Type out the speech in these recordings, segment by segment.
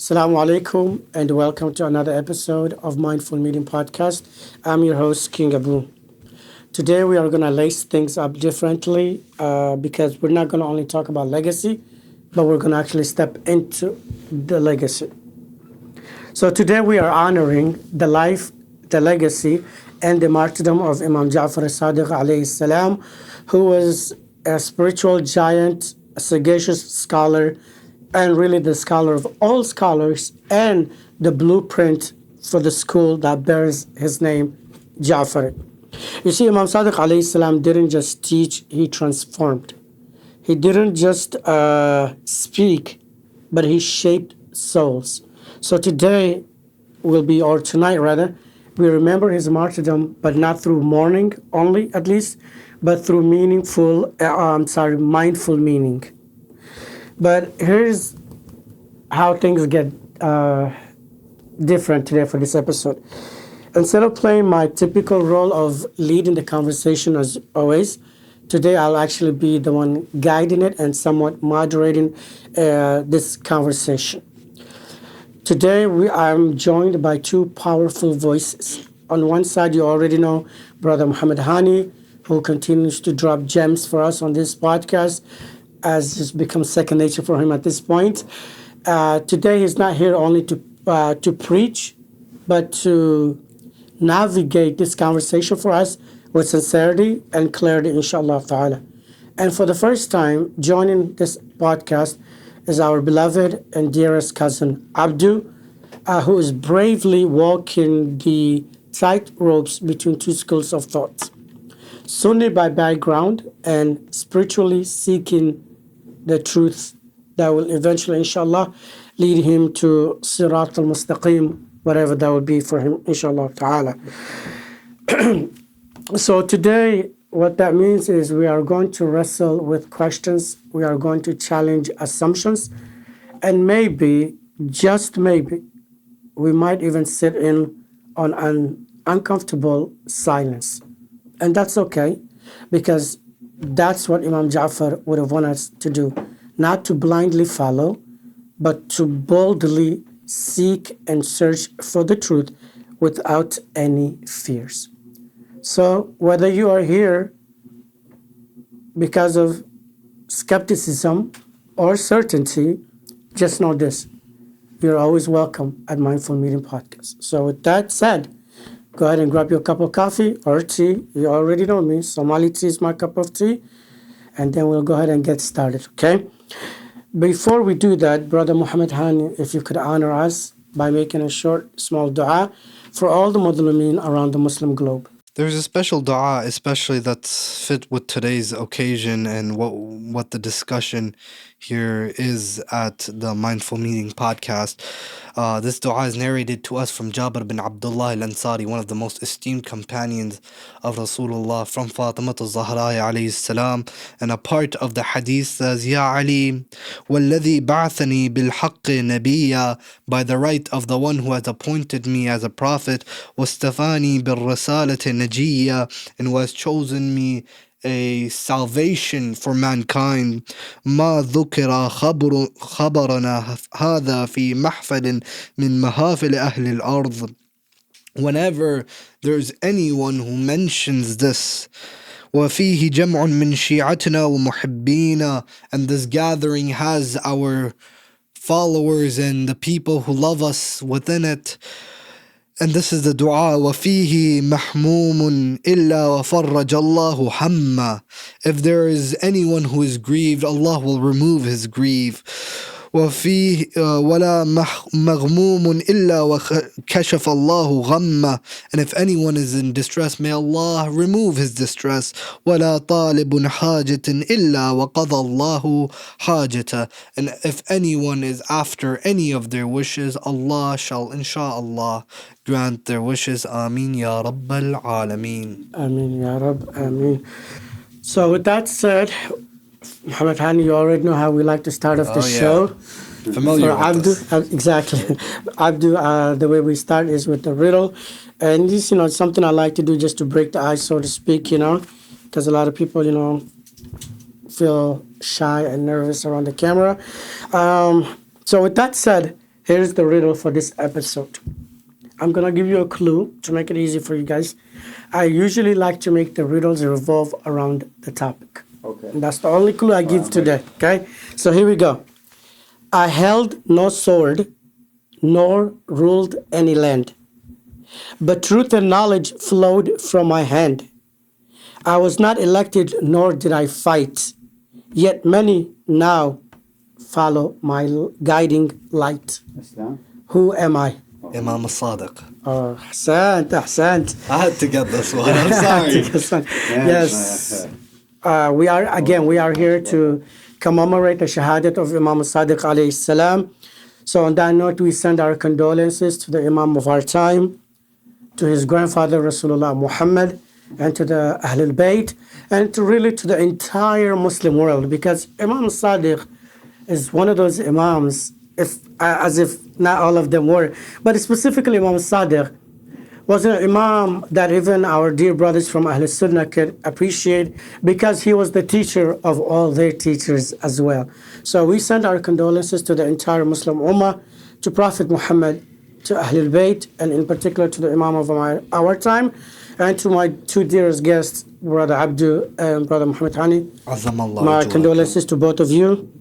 Assalamu alaikum and welcome to another episode of Mindful Meeting Podcast. I'm your host, King Abdu. Today we are going to lace things up differently because we're not going to only talk about legacy, but we're going to actually step into the legacy. So today we are honoring the life, the legacy, and the martyrdom of Imam Ja'far al-Sadiq alayhi salam, who was a spiritual giant, a sagacious scholar, and really the scholar of all scholars, and the blueprint for the school that bears his name, Ja'far. You see, Imam Sadiq alayhi salam didn't just teach, he transformed. He didn't just speak, but he shaped souls. So today or tonight rather, we remember his martyrdom, but not through mourning only, at least, but through mindful meaning. But here's how things get different today for this episode. Instead of playing my typical role of leading the conversation as always, today I'll actually be the one guiding it and somewhat moderating this conversation. Today I'm joined by two powerful voices. On one side, you already know Brother Muhammad Hani, who continues to drop gems for us on this podcast, as it's become second nature for him at this point. Today he's not here only to preach, but to navigate this conversation for us with sincerity and clarity, inshallah ta'ala. And for the first time, joining this podcast is our beloved and dearest cousin, Abdu, who is bravely walking the tight ropes between two schools of thought. Sunni by background and spiritually seeking the truth that will eventually, inshallah, lead him to Sirat al-Mustaqim, whatever that would be for him, inshallah ta'ala. So today, what that means is we are going to wrestle with questions, we are going to challenge assumptions, and maybe, just maybe, we might even sit in on an uncomfortable silence. And that's okay, because that's what Imam Ja'far would have wanted us to do. Not to blindly follow, but to boldly seek and search for the truth without any fears. So whether you are here because of skepticism or certainty, just know this: you're always welcome at Mindful Meeting Podcast. So with that said, go ahead and grab your cup of coffee or tea. You already know me. Somali tea is my cup of tea. And then we'll go ahead and get started, okay? Before we do that, Brother Muhammad Hani, if you could honor us by making a short, small dua for all the Muslimin around the Muslim globe. There's a special dua, especially that's fit with today's occasion and what the discussion here is at the Mindful Meeting podcast. This dua is narrated to us from Jabir bin Abdullah al-Ansari, one of the most esteemed companions of Rasulullah, from Fatima al-Zahra alayhi salam. And a part of the hadith says, Ya Ali, walladhi ba'athani bilhaqq nabiyya, by the right of the one who has appointed me as a prophet, wastafani bil-risalati najiyya, and who has chosen me a salvation for mankind. ما ذكر خبرنا هذا في محفل من محافل أهل الأرض. Whenever there's anyone who mentions this, وفيه جمع من شيعتنا ومحبينا, and this gathering has our followers and the people who love us within it. And this is the dua, وَفِيهِ مَحْمُومٌ إِلَّا وَفَرَّجَ اللَّهُ حَمَّا. If there is anyone who is grieved, Allah will remove his grief. وفيه ولا مغموم إلا وكشف الله غمه. And if anyone is in distress, may Allah remove his distress. ولا طالب حاجة إلا وقضى الله حاجته. And if anyone is after any of their wishes, Allah shall insha'Allah grant their wishes. Ameen ya Rabbal Alameen. Ameen ya Rabb, Ameen. So with that said, Muhammad Hani, you already know how we like to start off the show. Familiar For with Abdu, this. exactly. Abdu, the way we start is with the riddle. And this, something I like to do just to break the ice, so to speak, because a lot of people, feel shy and nervous around the camera. So with that said, Here's the riddle for this episode. I'm going to give you a clue to make it easy for you guys. I usually like to make the riddles revolve around the topic. Okay. And that's the only clue I give today. Okay? So here we go. I held no sword, nor ruled any land, but truth and knowledge flowed from my hand. I was not elected, nor did I fight, yet many now follow my guiding light. Islam. Who am I? Imam al-Sadiq. Ahsant. I had to get this one. I'm sorry. Yes. We are here to commemorate the shahadat of Imam al-Sadiq alayhi salam. So on that note, we send our condolences to the Imam of our time, to his grandfather Rasulullah Muhammad, and to the Ahlul Bayt, and to the entire Muslim world, because Imam al-Sadiq is one of those Imams, as if not all of them were, but specifically Imam al-Sadiq was an Imam that even our dear brothers from Ahl Sunnah could appreciate, because he was the teacher of all their teachers as well. So we send our condolences to the entire Muslim Ummah, to Prophet Muhammad, to Ahlul Bayt, and in particular to the Imam of our time, and to my two dearest guests, Brother Abdu and Brother Muhammad Hani. My condolences to both of you.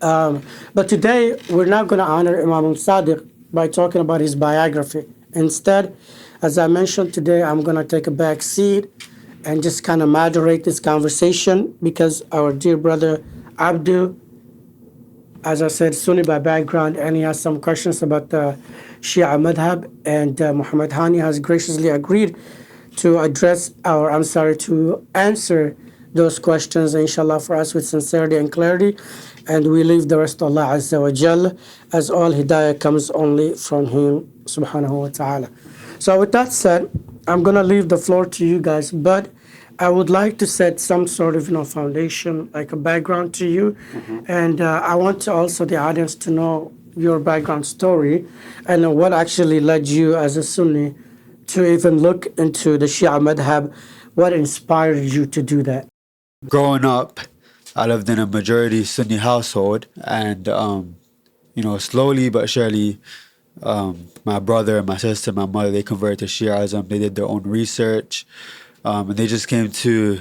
But today, we're not going to honor Imam al-Sadiq by talking about his biography. Instead, as I mentioned today, I'm going to take a back seat and just kind of moderate this conversation, because our dear brother Abdu, as I said, Sunni by background, and he has some questions about the Shia madhab, and Muhammad Hani has graciously agreed to to answer those questions, inshallah, for us with sincerity and clarity. And we leave the rest to Allah Azza wa Jal, as all hidayah comes only from Him, subhanahu wa ta'ala. So with that said, I'm going to leave the floor to you guys, but I would like to set some sort of foundation, like a background to you. And I want to also the audience to know your background story and what actually led you as a Sunni to even look into the Shia madhab. What inspired you to do that? Growing up, I lived in a majority Sunni household, and slowly but surely, my brother, my sister, my mother, they converted to Shiaism. They did their own research, and they just came to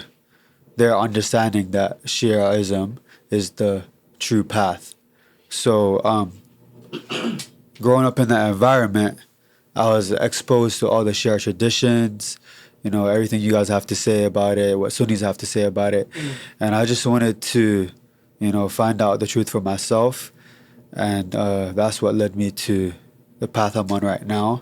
their understanding that Shiaism is the true path. So, growing up in that environment, I was exposed to all the Shia traditions, everything you guys have to say about it, what Sunnis have to say about it. And I just wanted to, find out the truth for myself. And that's what led me to the path I'm on right now.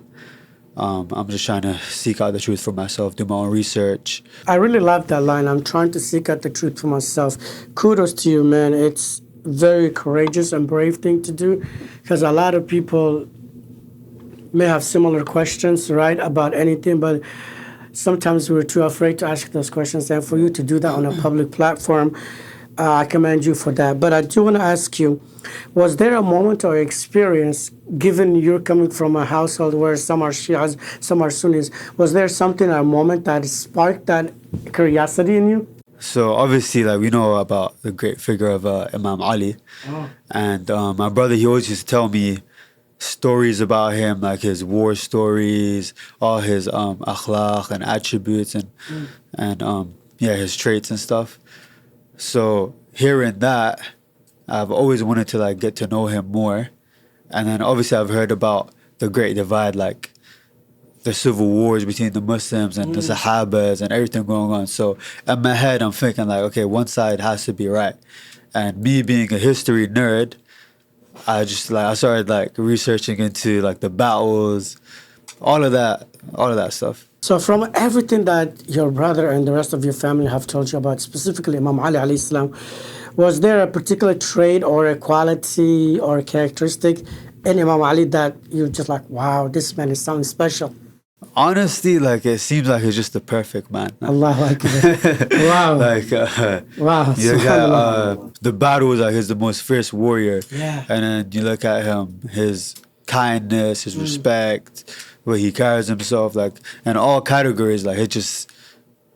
I'm just trying to seek out the truth for myself, do my own research. I really love that line. I'm trying to seek out the truth for myself. Kudos to you, man. It's very courageous and brave thing to do, because a lot of people may have similar questions, right, about anything, but sometimes we're too afraid to ask those questions. And for you to do that on a public platform, I commend you for that. But I do want to ask you, was there a moment or experience, given you're coming from a household where some are Shias, some are Sunnis, was there something, a moment that sparked that curiosity in you? So obviously, we know about the great figure of Imam Ali. And my brother, he always used to tell me stories about him, like his war stories, all his akhlaq and attributes, and his traits and stuff. So hearing that, I've always wanted to get to know him more. And then obviously I've heard about the Great Divide, like the civil wars between the Muslims and the Sahabas and everything going on. So in my head, I'm thinking okay, one side has to be right. And me being a history nerd, I started researching into the battles, all of that stuff. So from everything that your brother and the rest of your family have told you about, specifically Imam Ali alayhi salam, was there a particular trait or a quality or a characteristic in Imam Ali that you're just wow, this man is something special? Honestly, it seems like he's just the perfect man. Allahu Akbar. Wow. Wow. You look at the battles, he's the most fierce warrior. Yeah. And then you look at him, his kindness, his respect, where he carries himself, in all categories, he's just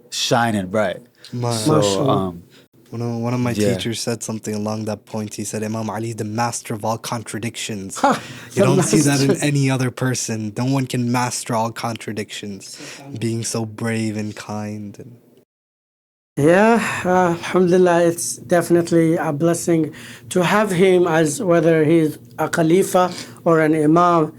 shining bright. So, One of my Yeah. teachers said something along that point. He said, Imam Ali, the master of all contradictions. Ha! You The don't see that in master. any other person. No one can master all contradictions. Being so brave and kind. And Yeah, alhamdulillah, it's definitely a blessing to have him as whether he's a Khalifa or an Imam,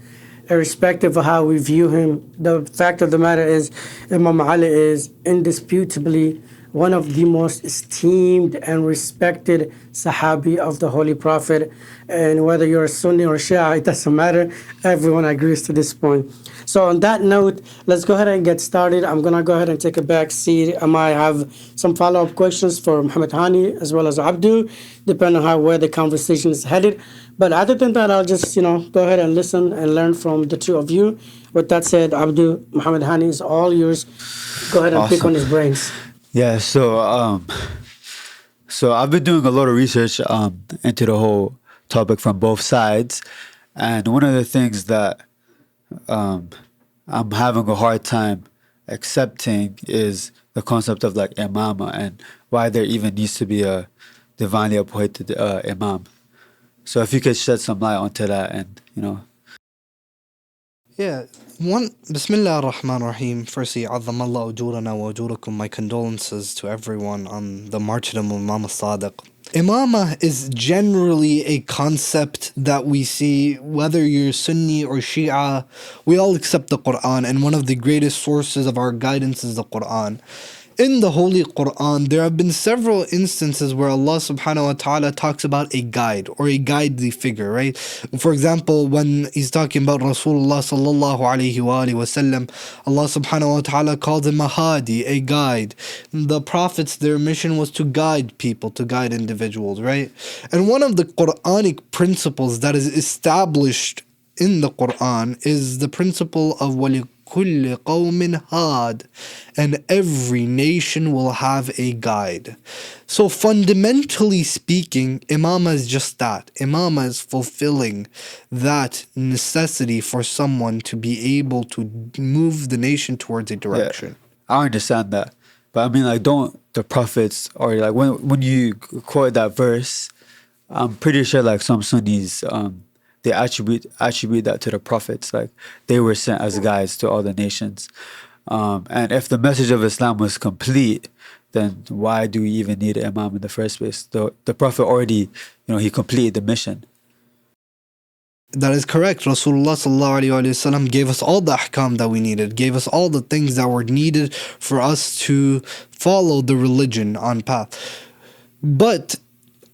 irrespective of how we view him. The fact of the matter is, Imam Ali is indisputably one of the most esteemed and respected Sahabi of the Holy Prophet. And whether you're a Sunni or Shia, it doesn't matter. Everyone agrees to this point. So on that note, let's go ahead and get started. I'm gonna go ahead and take a back seat. I might have some follow-up questions for Muhammad Hani as well as Abdu, depending on how where the conversation is headed. But other than that, I'll just go ahead and listen and learn from the two of you. With that said, Abdu, Muhammad Hani is all yours. Go ahead and pick on Awesome. his brains. Yeah, so I've been doing a lot of research into the whole topic from both sides, and one of the things that I'm having a hard time accepting is the concept of like imama and why there even needs to be a divinely appointed imam. So if you could shed some light onto that, and. yeah, Bismillah ar-Rahman ar-Rahim. Firstly, عظم الله أجورنا وأجوركم. My condolences to everyone on the martyrdom of Imam al-Sadiq. Imama is generally a concept that we see, whether you're Sunni or Shia, we all accept the Quran, and one of the greatest sources of our guidance is the Quran. In the Holy Quran, there have been several instances where Allah subhanahu wa ta'ala talks about a guide or a guidely figure, right? For example, when He's talking about Rasulullah sallallahu alayhi wa alihi wasallam, Allah subhanahu wa ta'ala calls him a hadi, a guide. The prophets, their mission was to guide people, to guide individuals, right? And one of the Quranic principles that is established in the Quran is the principle of وَلِكُلِّ قَوْمٍ had, and every nation will have a guide. So fundamentally speaking, Imama is just that. Imama is fulfilling that necessity for someone to be able to move the nation towards a direction. I understand that, but I mean, like, don't the prophets or like when you quote that verse, I'm pretty sure like some Sunnis they attribute that to the prophets, like they were sent as guides to all the nations, and if the message of Islam was complete, then why do we even need an imam in the first place? The prophet already, he completed the mission. That is correct. Rasulullah sallallahu alaihi wasallam gave us all the ahkam that we needed, gave us all the things that were needed for us to follow the religion on path. But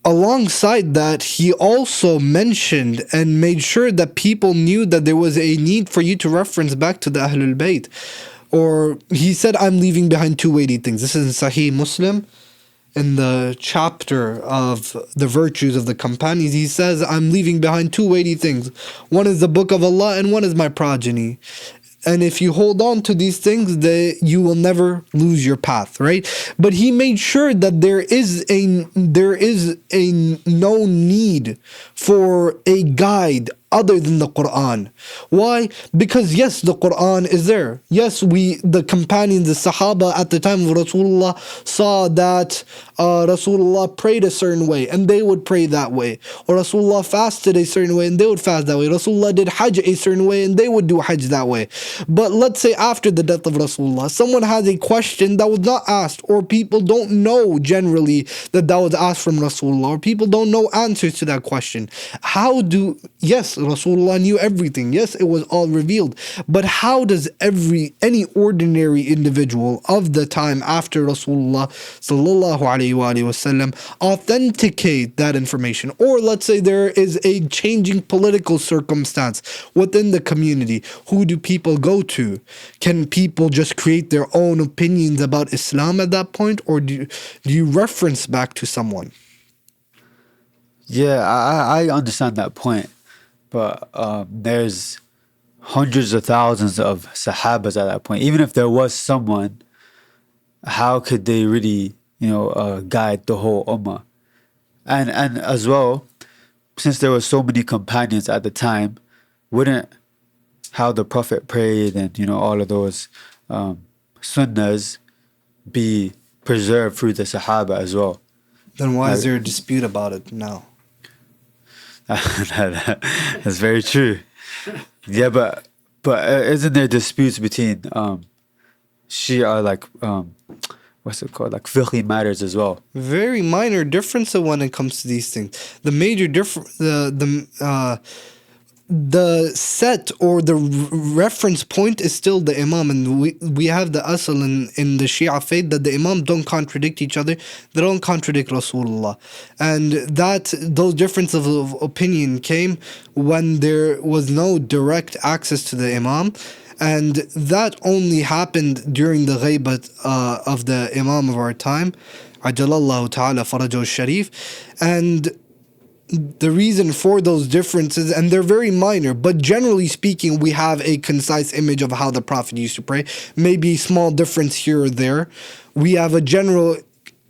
alongside that, he also mentioned and made sure that people knew that there was a need for you to reference back to the Ahlul Bayt. Or he said, I'm leaving behind two weighty things. This is in Sahih Muslim. In the chapter of the virtues of the companions, he says, I'm leaving behind two weighty things. One is the book of Allah and one is my progeny. And if you hold on to these things, you will never lose your path, right? But he made sure that there is a no need for a guide other than the Quran. Why? Because yes, the Quran is there. Yes, the companions, the Sahaba at the time of Rasulullah saw that Rasulullah prayed a certain way and they would pray that way. Or Rasulullah fasted a certain way and they would fast that way. Rasulullah did Hajj a certain way and they would do Hajj that way. But let's say after the death of Rasulullah, someone has a question that was not asked, or people don't know generally that was asked from Rasulullah, or people don't know answers to that question. Yes, Rasulullah knew everything. Yes, it was all revealed. But how does any ordinary individual of the time after Rasulullah sallallahu alaihi wasallam authenticate that information? Or let's say there is a changing political circumstance within the community. Who do people go to? Can people just create their own opinions about Islam at that point? Or do you reference back to someone? Yeah, I understand that point. But there's hundreds of thousands of Sahabas at that point. Even if there was someone, how could they really, guide the whole Ummah? And as well, since there were so many companions at the time, wouldn't how the Prophet prayed and, all of those sunnahs be preserved through the Sahaba as well? Then why is Like- there a dispute about it now? That's very true. Yeah, but isn't there disputes between Shia, like what's it called, like fiqhi matters as well? Very minor difference when it comes to these things. The major difference, the set or the reference point is still the Imam, and we have the asl in the Shia faith that the Imam don't contradict each other, they don't contradict Rasulullah, and that those differences of opinion came when there was no direct access to the Imam, and that only happened during the ghaibat of the Imam of our time, Ajalallahu Ta'ala Farajahu Sharif, and the reason for those differences, and they're very minor, but generally speaking, we have a concise image of how the Prophet used to pray. Maybe small difference here or there. We have a general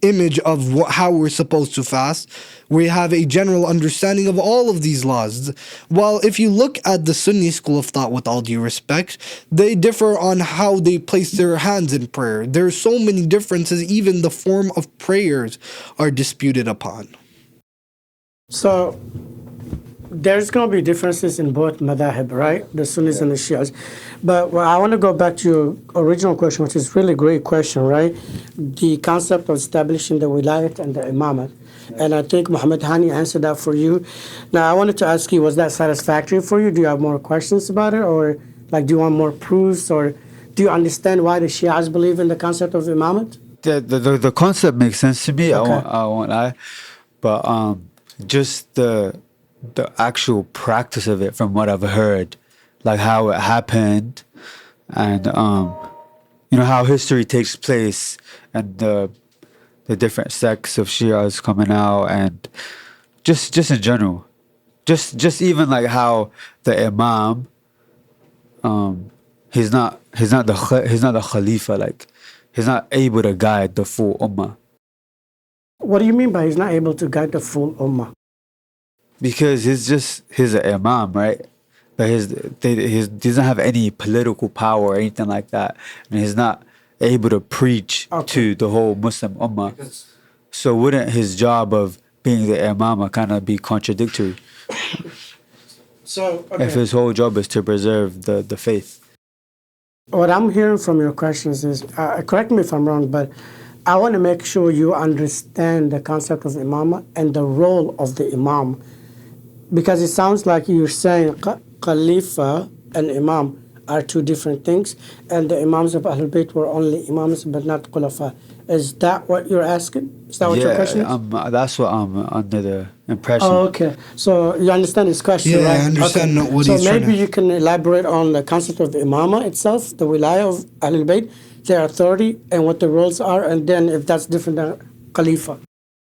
image of how we're supposed to fast. We have a general understanding of all of these laws. While if you look at the Sunni school of thought, with all due respect, they differ on how they place their hands in prayer. There are so many differences, even the form of prayers are disputed upon. So there's going to be differences in both madhahib, right? The Sunnis and the Shias. But I want to go back to your original question, which is really a great question, right? The concept of establishing the wilayat and the imamate. And I think Muhammad Hani answered that for you. Now, I wanted to ask you, was that satisfactory for you? Do you have more questions about it? Or like, do you want more proofs? Or do you understand why the Shias believe in the concept of imamate? The concept makes sense to me. Okay. I won't lie, but just the actual practice of it, from what I've heard, like how it happened, and you know how history takes place, and the different sects of Shias coming out, and just in general, just even like how the Imam, he's not the Khalifa, like he's not able to guide the full ummah. What do you mean by he's not able to guide the full ummah? Because he's an imam, right? But he doesn't have any political power or anything like that. I mean, he's not able to preach to the whole Muslim ummah. So wouldn't his job of being the imam kind of be contradictory So, if his whole job is to preserve the faith? what I'm hearing from your questions is, correct me if I'm wrong, but I want to make sure you understand the concept of imama and the role of the imam. Because it sounds like you're saying Khalifa and imam are two different things, and the imams of Ahlul Bayt were only imams but not khulafa. Is that what you're asking? Is that what your question is? That's what I'm under the impression. Oh, okay. So you understand his question, Yeah, right? I understand what so he's trying maybe to... you can elaborate on the concept of the imama itself, the wilayah of Ahlul Bayt, their authority, and what the roles are, and then if that's different than Khalifa.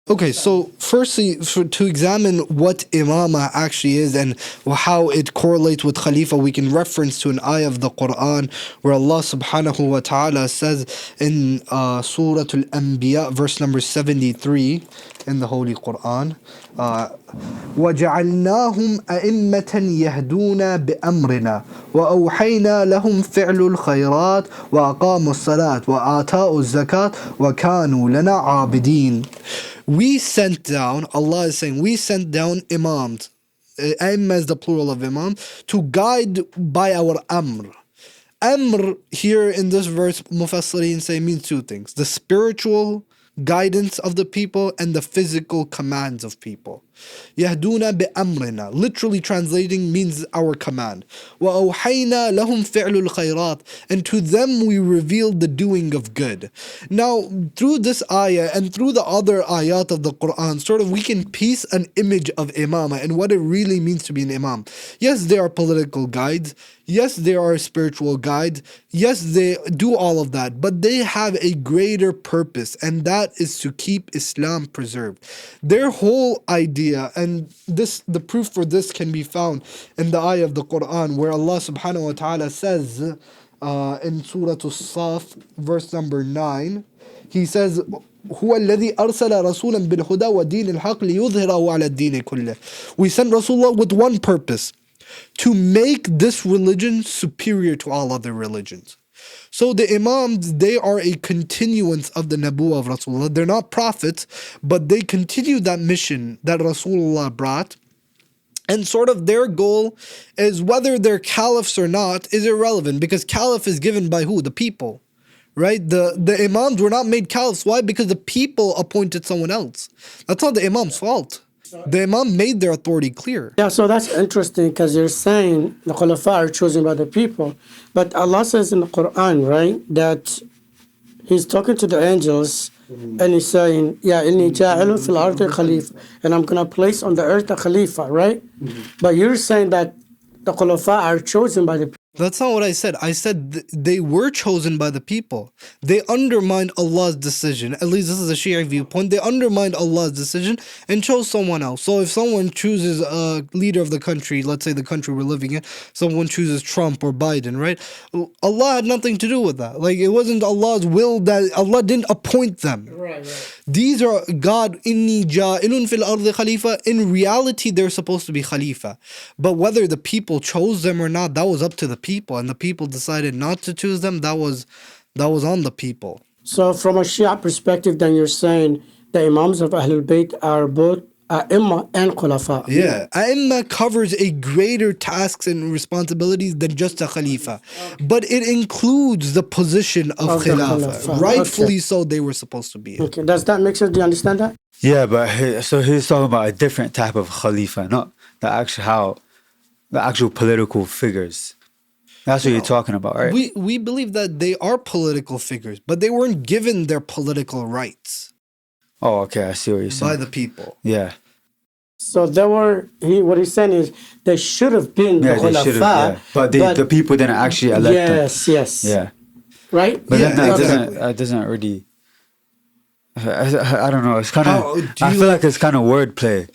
Okay, so firstly, to examine what Imama actually is and how it correlates with Khalifa, we can reference to an ayah of the Quran where Allah subhanahu wa ta'ala says in Surah Al-Anbiya, verse number 73 in the Holy Quran, وَجَعَلْنَاهُمْ أَئِمَّةً يَهْدُونَ بِأَمْرِنَا وَأَوْحَيْنَا لَهُمْ فِعْلُ الْخَيْرَاتِ وَأَقَامُوا الصَّلَاةَ وَآتَاءُوا الزَّكَاةَ وَكَانُوا لَنَا عَابِدِينَ. We sent down, Allah is saying, we sent down imams, Imam is the plural of imam, to guide by our amr. Amr here in this verse, Mufassirin say, means two things: the spiritual guidance of the people and the physical commands of people. Yahduna bi amrina, literally translating, means our command. Wa awhayna lahum fi'lul khayrat, and to them we revealed the doing of good. Now, through this ayah and through the other ayat of the Quran, sort of we can piece an image of imama and what it really means to be an imam. Yes, they are political guides. Yes, they are spiritual guides. Yes, they do all of that, but they have a greater purpose, and that is to keep Islam preserved. Their whole idea, and the proof for this can be found in the ayah of the Quran where Allah subhanahu wa ta'ala says in Surah As-Saf, verse number 9, He says, هو الذي أرسل رسولا بالهدى ودين الحق ليظهره على الدين كله. We sent Rasulullah with one purpose: to make this religion superior to all other religions. So the Imams, they are a continuance of the Nabuwah of Rasulullah. They're not prophets, but they continue that mission that Rasulullah brought. And sort of their goal is, whether they're caliphs or not is irrelevant, because caliph is given by who? The people. Right? The Imams were not made caliphs. Why? Because the people appointed someone else. That's not the Imam's fault. The Imam made their authority clear. Yeah, so that's interesting because you're saying the Khalifa are chosen by the people. But Allah says in the Quran, right, that He's talking to the angels and He's saying, yeah, inni ja'ilun fil ardi khalifa, and I'm going to place on the earth a Khalifa, right? But you're saying that the Khalifa are chosen by the people. That's not what I said. I said they were chosen by the people. They undermined Allah's decision. At least this is a Shia viewpoint. They undermined Allah's decision and chose someone else. So if someone chooses a leader of the country, let's say the country we're living in, someone chooses Trump or Biden, right? Allah had nothing to do with that. Like, it wasn't Allah's will, that Allah didn't appoint them. Right. These are God, inni ja'ilun fil ardi khalifa. In reality, they're supposed to be Khalifa. But whether the people chose them or not, that was up to the people. And the people decided not to choose them. That was on the people. So from a Shia perspective, then you're saying the Imams of Ahlul Bayt are both Imma and Khulafa. Yeah. A'imma covers a greater tasks and responsibilities than just a Khalifa. But it includes the position of the Khilafah. Khulafa. Rightfully Okay. so, they were supposed to be. Okay, does that make sense? Do you understand that? Yeah, but so he's talking about a different type of Khalifa, not the actual political figures. That's what you're talking about, right? We believe that they are political figures, but they weren't given their political rights Oh, okay, I see what you're saying. by the people. Yeah. So there were, what he's saying is they should have been Yeah, the they should have, Khulafa. yeah. But the people didn't actually elect yes, yes. them. Yeah. Right? But then Yeah, that doesn't really. I don't know. It's kind How of. do I you- feel like it's kind of wordplay.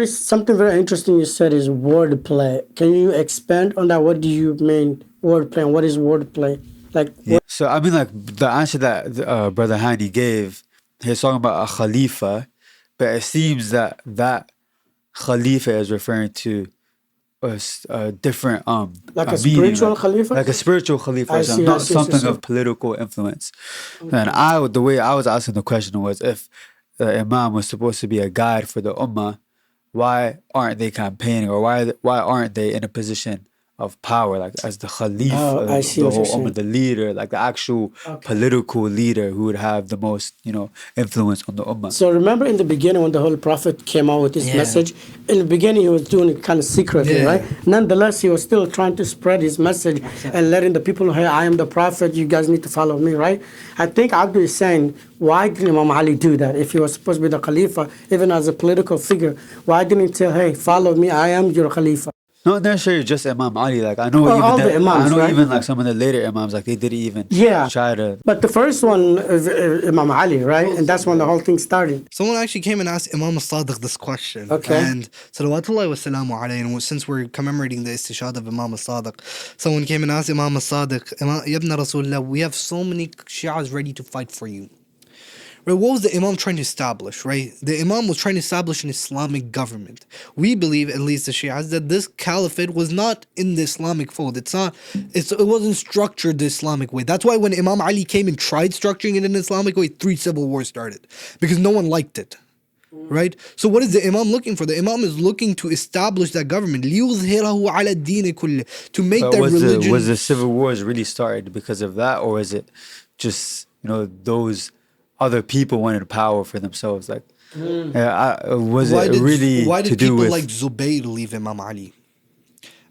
Something very interesting you said is wordplay. Can you expand on that? What do you mean wordplay, and what is wordplay? Like, Yeah. So I mean, like the answer that Brother Hani gave, he's talking about a Khalifa, but it seems that Khalifa is referring to a different Like a meaning, spiritual Khalifa? like a spiritual Khalifa, I so see, I not see, something see. of political influence. And the way I was asking the question was, if the Imam was supposed to be a guide for the Ummah, why aren't they campaigning, or why aren't they in a position of power, like as the Khalifa, Oh, I see the what whole you're saying. Ummah, the leader, like the actual political leader who would have the most, influence on the Ummah. so remember in the beginning when the Holy Prophet came out with his Yeah. message, in the beginning he was doing it kind of secretly, Yeah. right? Nonetheless, he was still trying to spread his message and letting the people know, hey, I am the Prophet, you guys need to follow me, right? I think Abdu is saying, why didn't Imam Ali do that? If he was supposed to be the Khalifa, even as a political figure, why didn't he tell, hey, follow me, I am your Khalifa? Not necessarily just Imam Ali. Like I know Oh, even all the Imams, right? even like some of the later Imams, like they didn't even Yeah. try to. But the first one is Imam Ali, right? And that's when the whole thing started. Someone actually came and asked Imam al-Sadiq this question. Okay. And salawatullahi wa salamu alayhi, and since we're commemorating the istishhad of Imam al-Sadiq, someone came and asked Imam al-Sadiq, Ya ibn Rasulullah, we have so many Shias ready to fight for you. Right, what was the Imam trying to establish, right? The Imam was trying to establish an Islamic government. We believe, at least the Shias, that this caliphate was not in the Islamic fold. It wasn't structured the Islamic way. That's why when Imam Ali came and tried structuring it in an Islamic way, 3 civil wars started. Because no one liked it. Right? So what is the Imam looking for? The Imam is looking to establish that government. لِيُظْهِرَهُ عَلَى الدِّينِ كُلِّهِ, to make that religion... Was the civil wars really started because of that, or is it just those other people wanted power for themselves? Like, was Why it did, really why did to do people with? like Zubayr leave Imam Ali?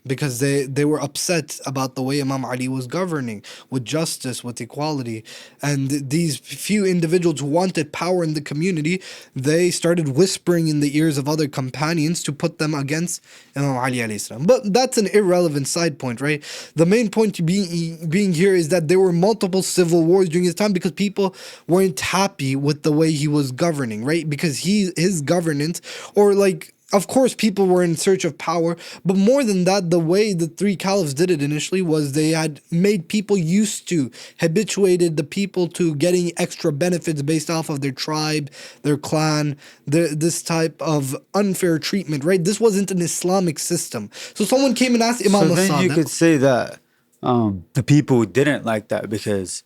Because they were upset about the way Imam Ali was governing, with justice, with equality. And these few individuals who wanted power in the community, they started whispering in the ears of other companions to put them against Imam Ali alayhi salam. But that's an irrelevant side point, right? The main point being here is that there were multiple civil wars during his time because people weren't happy with the way he was governing, right? Because his governance, or like... Of course, people were in search of power, but more than that, the way the 3 caliphs did it initially was they had made people habituated the people to getting extra benefits based off of their tribe, their clan, this type of unfair treatment, right? This wasn't an Islamic system. So someone came and asked Imam So then you al-Sadiq. could say that the people didn't like that because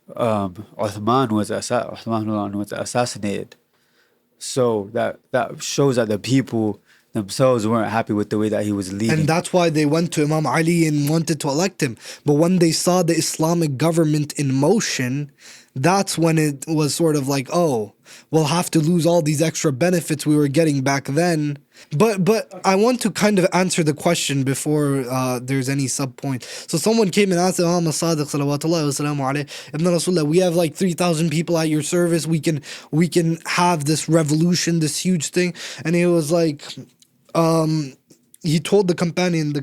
Uthman was assassinated. So that shows that the people themselves weren't happy with the way that he was leading. And that's why they went to Imam Ali and wanted to elect him. But when they saw the Islamic government in motion, that's when it was sort of like, oh, we'll have to lose all these extra benefits we were getting back then. But I want to kind of answer the question before there's any sub point. So someone came and asked Imam al-Sadiq salawatullahi wa salamu alayhi, Ibn Rasulullah, we have like 3,000 people at your service. We can have this revolution, this huge thing. And he was like, he told the companion,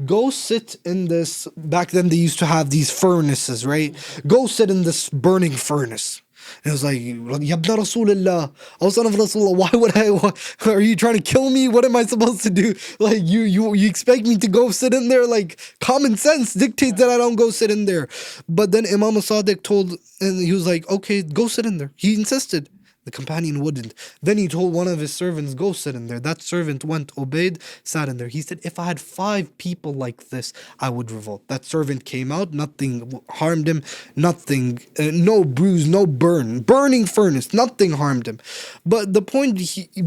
go sit in this. Back then they used to have these furnaces, right? Go sit in this burning furnace. And it was like, Yabna Rasulullah, O son of Rasulullah, are you trying to kill me? What am I supposed to do? Like, you expect me to go sit in there? Like, common sense dictates that I don't go sit in there. But then Imam al-Sadiq told, and he was like, okay, go sit in there. He insisted. The companion wouldn't. Then he told one of his servants, go sit in there. That servant went, obeyed, sat in there. He said, if I had 5 people like this, I would revolt. That servant came out, nothing harmed him, nothing, no bruise, no burning furnace, nothing harmed him. But the point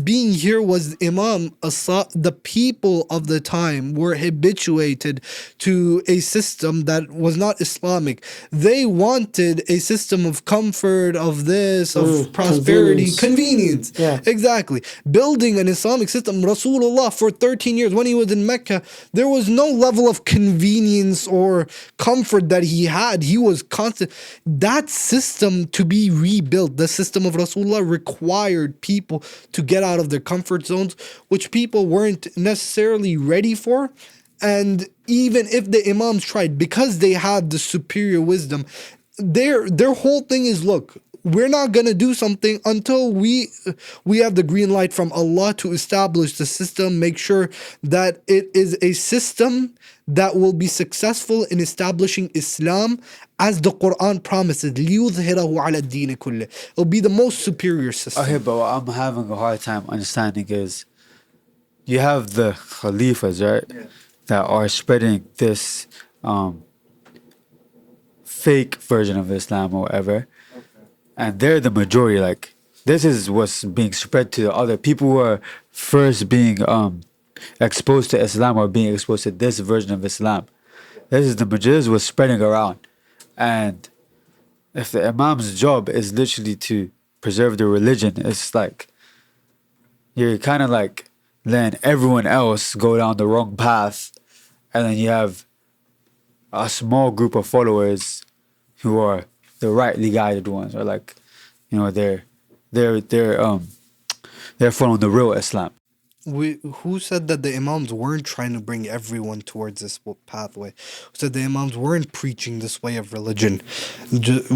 being here was the people of the time were habituated to a system that was not Islamic. They wanted a system of comfort, of this, of prosperity. Convenience. Yeah. Exactly. Building an Islamic system. Rasulullah for 13 years when he was in Mecca, there was no level of convenience or comfort that he had. He was constant. That system to be rebuilt, the system of Rasulullah required people to get out of their comfort zones, which people weren't necessarily ready for. And even if the Imams tried, because they had the superior wisdom, their whole thing is, look, we're not going to do something until we have the green light from Allah to establish the system, make sure that it is a system that will be successful in establishing Islam as the Quran promises. لِيُظْهِرَهُ عَلَى الدِّينِ كُلِّهِ. It'll be the most superior system. Okay, but what I'm having a hard time understanding is you have the Khalifas, right? Yeah. That are spreading this fake version of Islam or whatever. And they're the majority. Like, this is what's being spread to the other people who are first being exposed to Islam or being exposed to this version of Islam. This is the majority was spreading around. And if the Imam's job is literally to preserve the religion, it's like you're kind of like letting everyone else go down the wrong path, and then you have a small group of followers who are the rightly guided ones, or like, you know, they're following the real Islam. Who said that the Imams weren't trying to bring everyone towards this pathway? Who said the Imams weren't preaching this way of religion? If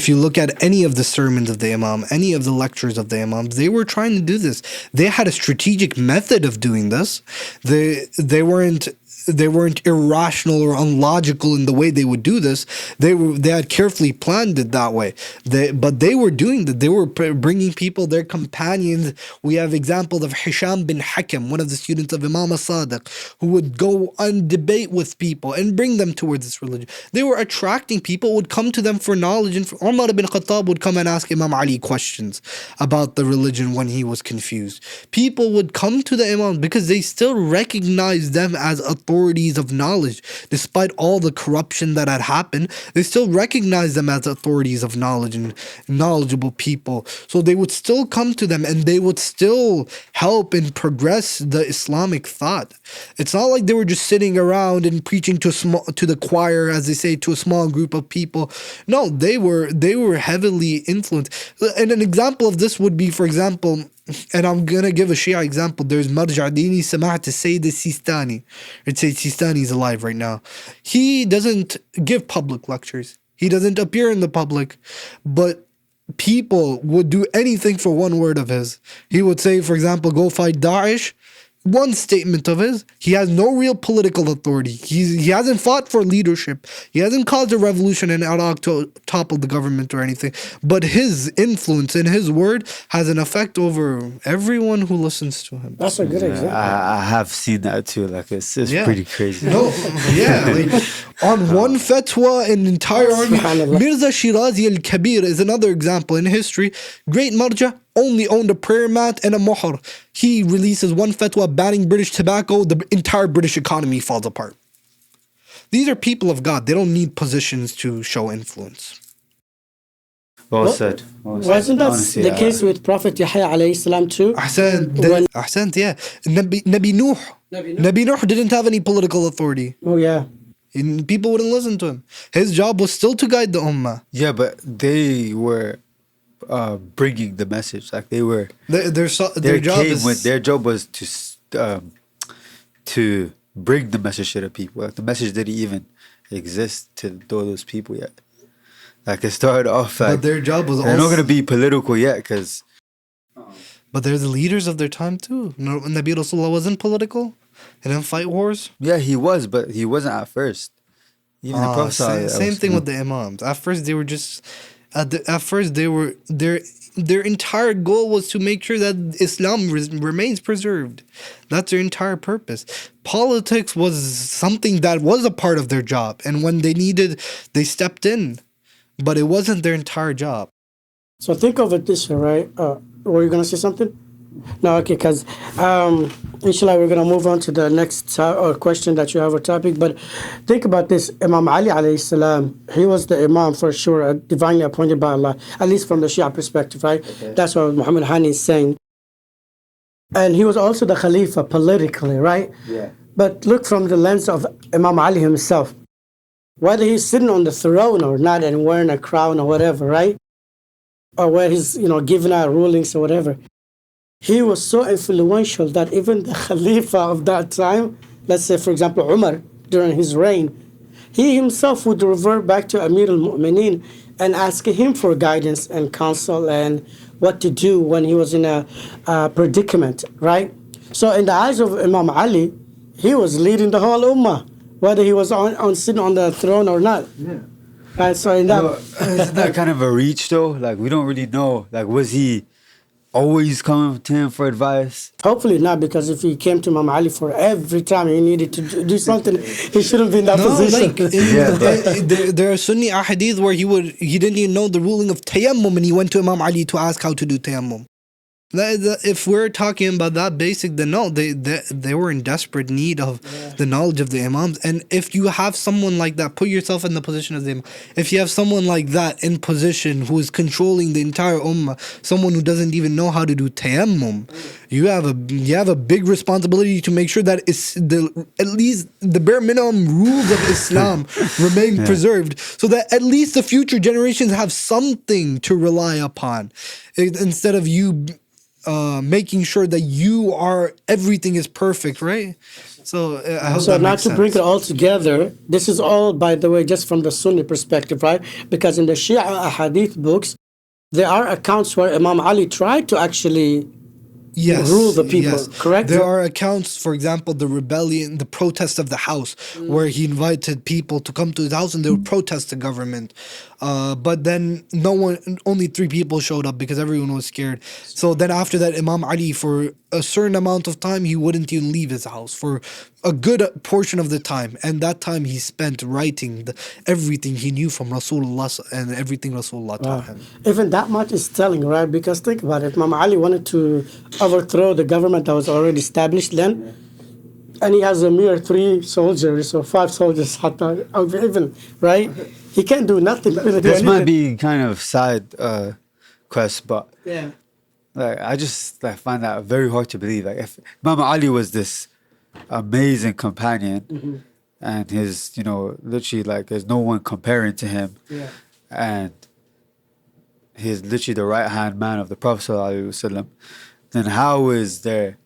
you look at any of the sermons of the Imam, any of the lectures of the Imams, they were trying to do this. They had a strategic method of doing this. They weren't irrational or unlogical in the way they would do this. They had carefully planned it that way. But they were doing that. They were bringing people, their companions. We have examples of Hisham bin Hakim, one of the students of Imam al-Sadiq, who would go and debate with people and bring them towards this religion. They were attracting people, would come to them for knowledge. And Umar ibn Khattab would come and ask Imam Ali questions about the religion when he was confused. People would come to the Imams because they still recognized them as authorities of knowledge. Despite all the corruption that had happened, they still recognized them as authorities of knowledge and knowledgeable people. So they would still come to them and they would still help and progress the Islamic thought. It's not like they were just sitting around and preaching to the choir, as they say, to a small group of people. No, they were heavily influenced. And an example of this would be, for example, and I'm going to give a Shia example. There's Marja' Dini Sama'at Sayyid Sistani. It's Sayyid Sistani is alive right now. He doesn't give public lectures. He doesn't appear in the public. But people would do anything for one word of his. He would say, for example, go fight Daesh. one statement of his, he has no real political authority. He hasn't fought for leadership. He hasn't caused a revolution in Iraq to topple the government or anything. But his influence and his word has an effect over everyone who listens to him. That's a good example. I have seen that too. Like it's pretty crazy. No, yeah, like on one fatwa, an entire army. Subhanallah. Mirza Shirazi al-Kabir is another example in history. Great marja only owned a prayer mat and a muhr. He releases one fatwa banning British tobacco. The entire British economy falls apart. These are people of God. They don't need positions to show influence. Well said. Wasn't that Honestly, the case with Prophet Yahya alayhi salam too? Ahsant, yeah. Nabi Nuh. Nabi Nuh didn't have any political authority. Oh yeah. And people wouldn't listen to him. His job was still to guide the ummah. Yeah, but they were bringing the message. Like they were. Their job was to bring the message to the people. Like the message didn't even exist to those people yet. Like it started off like, but their job was they're not going to be political yet because. But they're the leaders of their time too. No, Nabi Rasulullah wasn't political. He didn't fight wars. Yeah, he was, but he wasn't at first. Even the Prophet. Same thing with the Imams. At first, they were just. At first, they were their entire goal was to make sure that Islam remains preserved. That's their entire purpose. Politics was something that was a part of their job, and when they needed, they stepped in, but it wasn't their entire job. So think of it this way, right? Were you gonna say something? No, okay, because inshallah we're gonna move on to the next question that you have, or topic. But think about this: Imam Ali alayhi salam, he was the Imam for sure, divinely appointed by Allah, at least from the Shia perspective, right? Okay. That's what Muhammad Hani is saying. And he was also the Khalifa politically, right? Yeah. But look from the lens of Imam Ali himself, whether he's sitting on the throne or not, and wearing a crown or whatever, right? Or where he's giving out rulings or whatever. He was so influential that even the Khalifa of that time, let's say for example Umar, during his reign, he himself would revert back to Amir al-Mu'mineen and ask him for guidance and counsel and what to do when he was in a predicament, right? So in the eyes of Imam Ali, he was leading the whole ummah, whether he was on sitting on the throne or not. Yeah. Right, so in that, isn't that kind of a reach though? Like we don't really know. Like was he always coming to him for advice? Hopefully not, because if he came to Imam Ali for every time he needed to do something, he shouldn't be in that position. There are Sunni ahadith where he didn't even know the ruling of tayammum, and he went to Imam Ali to ask how to do tayammum. If we're talking about that basic, then no, they were in desperate need of the knowledge of the Imams. And if you have someone like that, put yourself in the position of the Imam. If you have someone like that in position who is controlling the entire ummah, someone who doesn't even know how to do tayammum, you have a big responsibility to make sure that at least the bare minimum rules of Islam remain preserved, so that at least the future generations have something to rely upon, instead of you making sure that everything is perfect, right? So I hope so that now makes to sense. bring it all together, this is all, by the way, just from the Sunni perspective, right? Because in the Shia hadith books, there are accounts where Imam Ali tried to actually rule the people, correct? There are accounts, for example, the rebellion, the protest of the house, where he invited people to come to his house and they would protest the government. But then only 3 people showed up because everyone was scared. So then after that, Imam Ali, for a certain amount of time, he wouldn't even leave his house for a good portion of the time. And that time he spent writing everything he knew from Rasulullah and everything Rasulullah taught him. Even that much is telling, right? Because think about it, Imam Ali wanted to overthrow the government that was already established then. And he has a mere 3 soldiers or 5 soldiers, even, right? He can't do nothing. This might be kind of side quest, but like I just find that very hard to believe. Like if Imam Ali was this amazing companion, and his literally there's no one comparing to him, and he's literally the right hand man of the Prophet ﷺ, then how is there,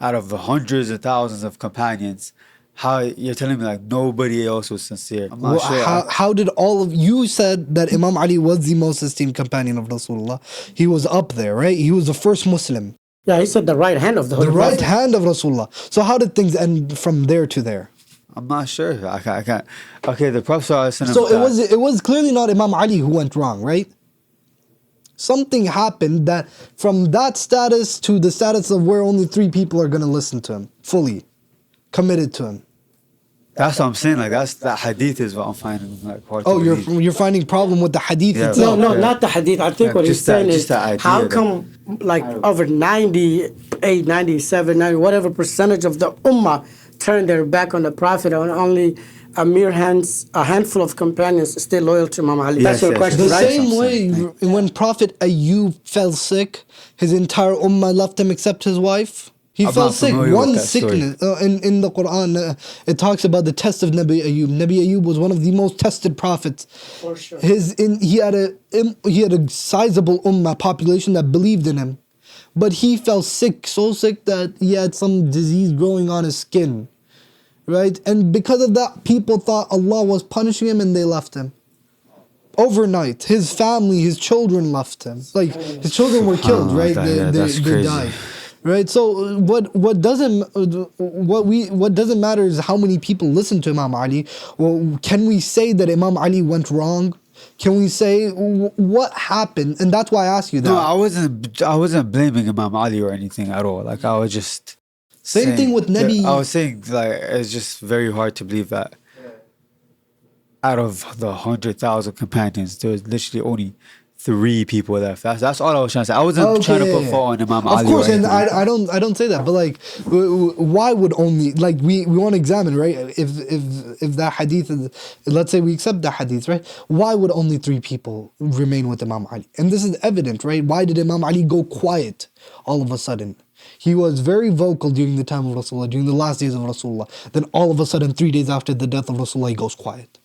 out of the hundreds of thousands of companions, how you're telling me nobody else was sincere? I'm not sure. How did you said that Imam Ali was the most esteemed companion of Rasulullah? He was up there, right? He was the first Muslim. Yeah, he said the right hand of the Holy The right Prophet. hand of Rasulullah. So how did things end from there to there? I'm not sure. I can't. Okay, the Prophet ﷺ So died. it was clearly not Imam Ali who went wrong, right? Something happened that from that status to the status of where only 3 people are going to listen to him fully, committed to him. That's what I'm saying. Like that hadith is what I'm finding like hard Oh, to believe. you're finding problem with the hadith Yeah, itself. No, Yeah. not the hadith. I think Like, what he's just that- saying is just that idea how that- come like over 98, 97, 90, whatever percentage of the ummah turned their back on the Prophet and only a handful of companions stay loyal to Imam Ali. That's Yes, your yes, question, The yes. right? same way when Prophet Ayub fell sick, his entire ummah left him except his wife. He I'm fell not sick. familiar with One that story. sickness in the Quran, it talks about the test of Nabi Ayub. Nabi Ayub was one of the most tested prophets. For sure. He had a sizable ummah population that believed in him, but he fell sick, so sick that he had some disease growing on his skin, right? And because of that, people thought Allah was punishing him, and they left him. Overnight, his family, his children left him. Like his children were killed, Subhanallah, right? that's They crazy. died, right? So what doesn't matter is how many people listen to Imam Ali. Well, can we say that Imam Ali went wrong? Can we say what happened? And that's why I ask you that. No, I wasn't blaming Imam Ali or anything at all. Like I was just Same saying thing with that- Nabi. I was saying like it's just very hard to believe that out of the 100,000 companions, there was literally only 3 people left. That's all I was trying to say. I wasn't trying to put fault on Imam Ali. Of course, or and anything. I don't say that, but like, why would only like we want to examine, right? If that hadith is, let's say we accept that hadith, right? Why would only 3 people remain with Imam Ali? And this is evident, right? Why did Imam Ali go quiet all of a sudden? He was very vocal during the time of Rasulullah, during the last days of Rasulullah. Then all of a sudden, 3 days after the death of Rasulullah, he goes quiet.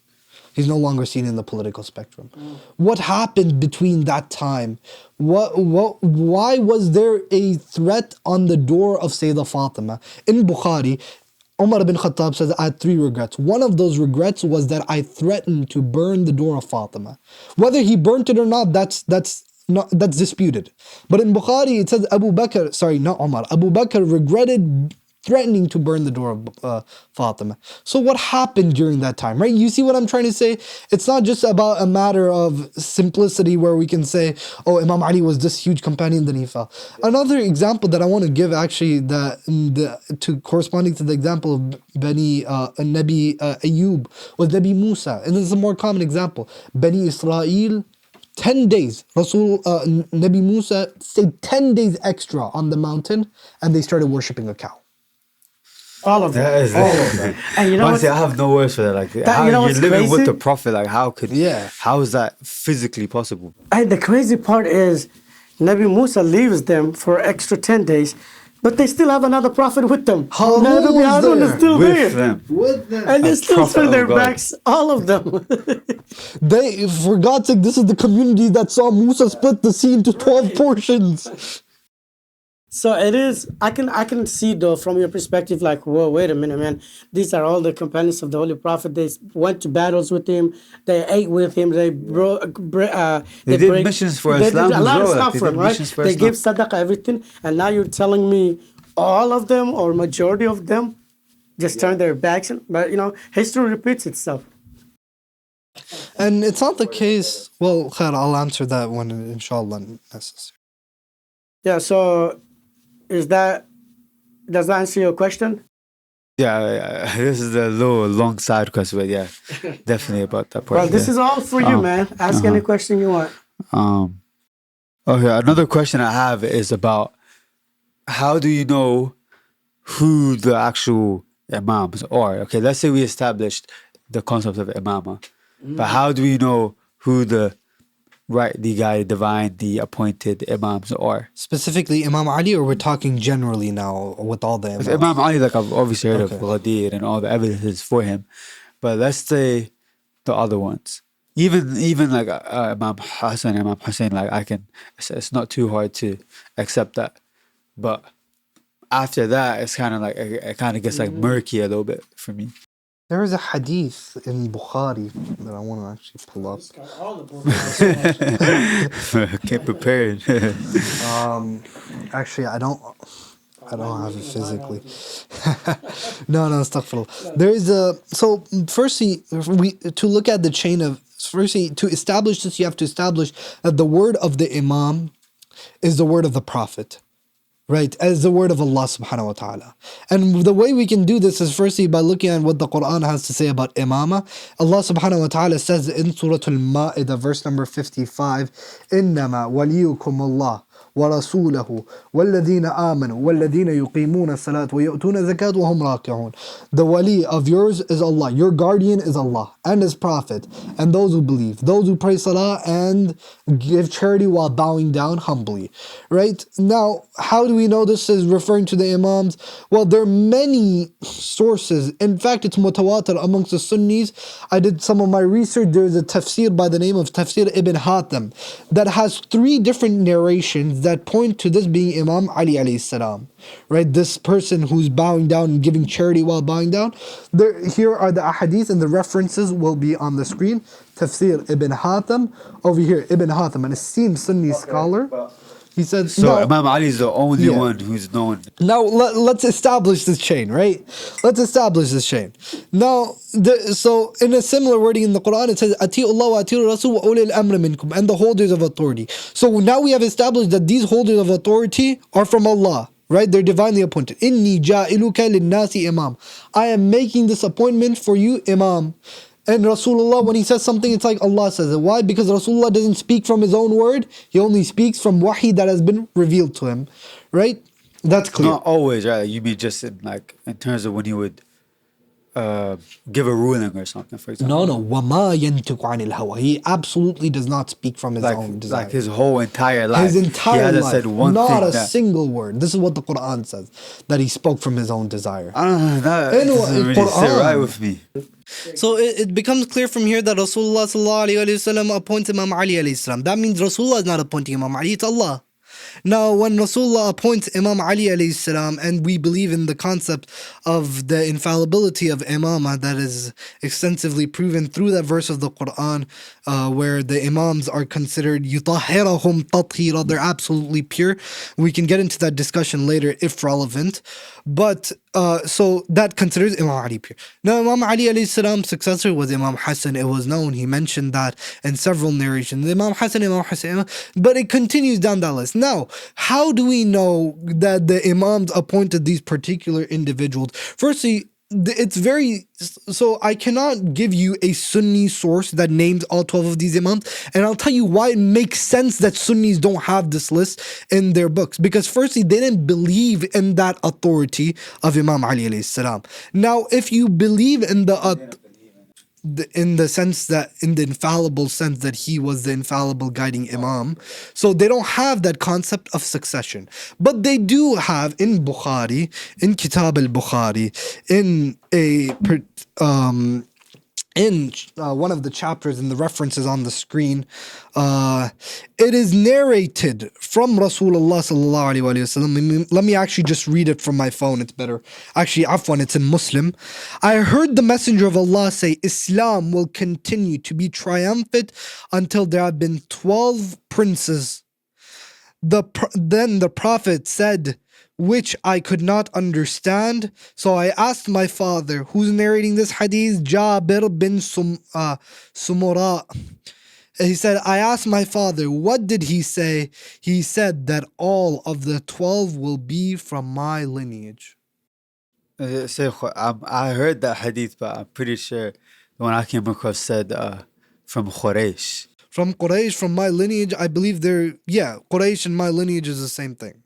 He's no longer seen in the political spectrum. What happened between that time? Why was there a threat on the door of Sayyidah Fatima? In Bukhari, Umar ibn Khattab says, I had 3 regrets. One of those regrets was that I threatened to burn the door of Fatima. Whether he burnt it or not, that's disputed. But in Bukhari, it says Abu Bakr regretted threatening to burn the door of Fatima. So what happened during that time, right? You see what I'm trying to say? It's not just about a matter of simplicity where we can say, oh, Imam Ali was this huge companion, then he fell. Another example that I want to give actually to corresponding to the example of Nabi Ayub was Nabi Musa. And this is a more common example. Bani Israel, 10 days. Nabi Musa stayed 10 days extra on the mountain and they started worshipping a cow. All of them. That is, All of them. And you know honestly, what's- I have no words for that. Like, how you know you're what's living with crazy? the Prophet. Like, how is that physically possible? And the crazy part is Nabi Musa leaves them for extra 10 days, but they still have another prophet with them. Harun Nabi was Harun is there still With there. them. With them. And they A still prophet turn of their God. backs, all of them. For God's sake, this is the community that saw Musa split the sea into 12 portions. So it is, I can see though from your perspective, like, whoa, wait a minute, man. These are all the companions of the Holy Prophet. They went to battles with him. They ate with him. They did missions for they Islam did a as lot of well, like, stuff they for did him, right? missions for They Islam. gave sadaqah, everything. And now you're telling me all of them or majority of them just turned their backs. But, history repeats itself. And it's not the case. Well, khair, I'll answer that when inshallah necessary. Yeah, so does that answer your question? Yeah, this is a long side question, but yeah, definitely about that part. Well, this yeah. is all for you, man. Ask any question you want. Okay, another question I have is about how do you know who the actual imams are? Okay, let's say we established the concept of imama, but how do we know who the divine, the appointed imams are? Specifically Imam Ali, or we're talking generally now with all the With Imams? Imam Ali, like I've obviously heard Okay. of Ghadir and all the evidences for him, but let's say the other ones. Even like Imam Hassan, Imam Hussein, like it's not too hard to accept that. But after that, it's kind of like it kind of gets like murky a little bit for me. There is a hadith in Bukhari that I want to actually pull up. It's got all the books. Get prepared. Actually, I don't have it physically. No, astaghfirullah. There is so firstly, to look at the chain of, firstly, to establish this, you have to establish that the word of the Imam is the word of the Prophet. Right, as the word of Allah subhanahu wa ta'ala. And the way we can do this is firstly by looking at what the Quran has to say about Imama. Allah subhanahu wa ta'ala says in Surah Al-Ma'idah, verse number 55, إِنَّمَا وَلِيُّكُمُ اللَّهُ ورسوله والذين آمنوا والذين يقيمون الصلاة ويؤتون الزكاة وهم راكعون. The wali of yours is Allah, your guardian is Allah and His Prophet, and those who believe, those who pray salah and give charity while bowing down humbly. Right? Now, how do we know this is referring to the Imams? Well, there are many sources. In fact, it's mutawatir amongst the Sunnis. I did some of my research. There's a tafsir by the name of Tafsir Ibn Hatim that has 3 different narrations that point to this being Imam Ali alayhi salam. Right? This person who's bowing down and giving charity while bowing down. Here are the ahadith, and the references will be on the screen. Tafsir Ibn Hatim. Over here, Ibn Hatim, an esteemed Sunni scholar. He said, So no, Imam Ali is the only one who's known. now let's establish this chain, right? Let's establish this chain. Now, so in a similar wording in the Quran, it says, "Ati'u Allah wa ati'u Rasul wa ulil amri minkum," and the holders of authority. So now we have established that these holders of authority are from Allah. Right? They're divinely appointed. Inni ja'iluka lin-nasi imam. I am making this appointment for you, Imam. And Rasulullah, when he says something, it's like Allah says it. Why? Because Rasulullah doesn't speak from his own word. He only speaks from wahi that has been revealed to him. Right? That's clear. Not always, right? You mean just in terms of when he would give a ruling or something, for example. No. وَمَا يَنْتِقُ عَنِ الْهَوَى. He absolutely does not speak from his own desire. Like his whole entire life. His entire he hasn't life. said one not thing a single word. This is what the Quran says. That he spoke from his own desire. I don't know. That doesn't really sit right with me. So it becomes clear from here that Rasulullah sallallahu alayhi wa sallam appoints Imam Ali alayhi salam. That means Rasulullah is not appointing Imam Ali, it's Allah. Now, when Rasulullah appoints Imam Ali alayhi salam, and we believe in the concept of the infallibility of Imama that is extensively proven through that verse of the Quran, where the Imams are considered yutahhirahum tathira, they're absolutely pure. We can get into that discussion later if relevant. But so that considers Imam Ali pure. Now, Imam Ali alayhi salam's successor was Imam Hassan. It was known. He mentioned that in several narrations. Imam Hassan, but it continues down that list. Now, how do we know that the Imams appointed these particular individuals? Firstly, it's very, so I cannot give you a Sunni source that names all 12 of these Imams, and I'll tell you why it makes sense that Sunnis don't have this list in their books. Because firstly, they didn't believe in that authority of Imam Ali alayhi salam. Now, if you believe in in the sense that, in the infallible sense that he was the infallible guiding Imam, so they don't have that concept of succession. But they do have in Bukhari, in Kitab al-Bukhari, in one of the chapters in the references on the screen, it is narrated from Rasulullah sallallahu alaihi wasallam. Let me actually just read it from my phone. It's better. Actually, afwan, it's in Muslim. I heard the Messenger of Allah say, Islam will continue to be triumphant until there have been 12 princes. Then the Prophet said, which I could not understand. So I asked my father, who's narrating this hadith, Jabir bin Sumura. He said, I asked my father, what did he say? He said that all of the 12 will be from my lineage. I heard that hadith, but I'm pretty sure the one I came across said from Quraysh. From Quraysh, from my lineage, I believe Quraysh and my lineage is the same thing.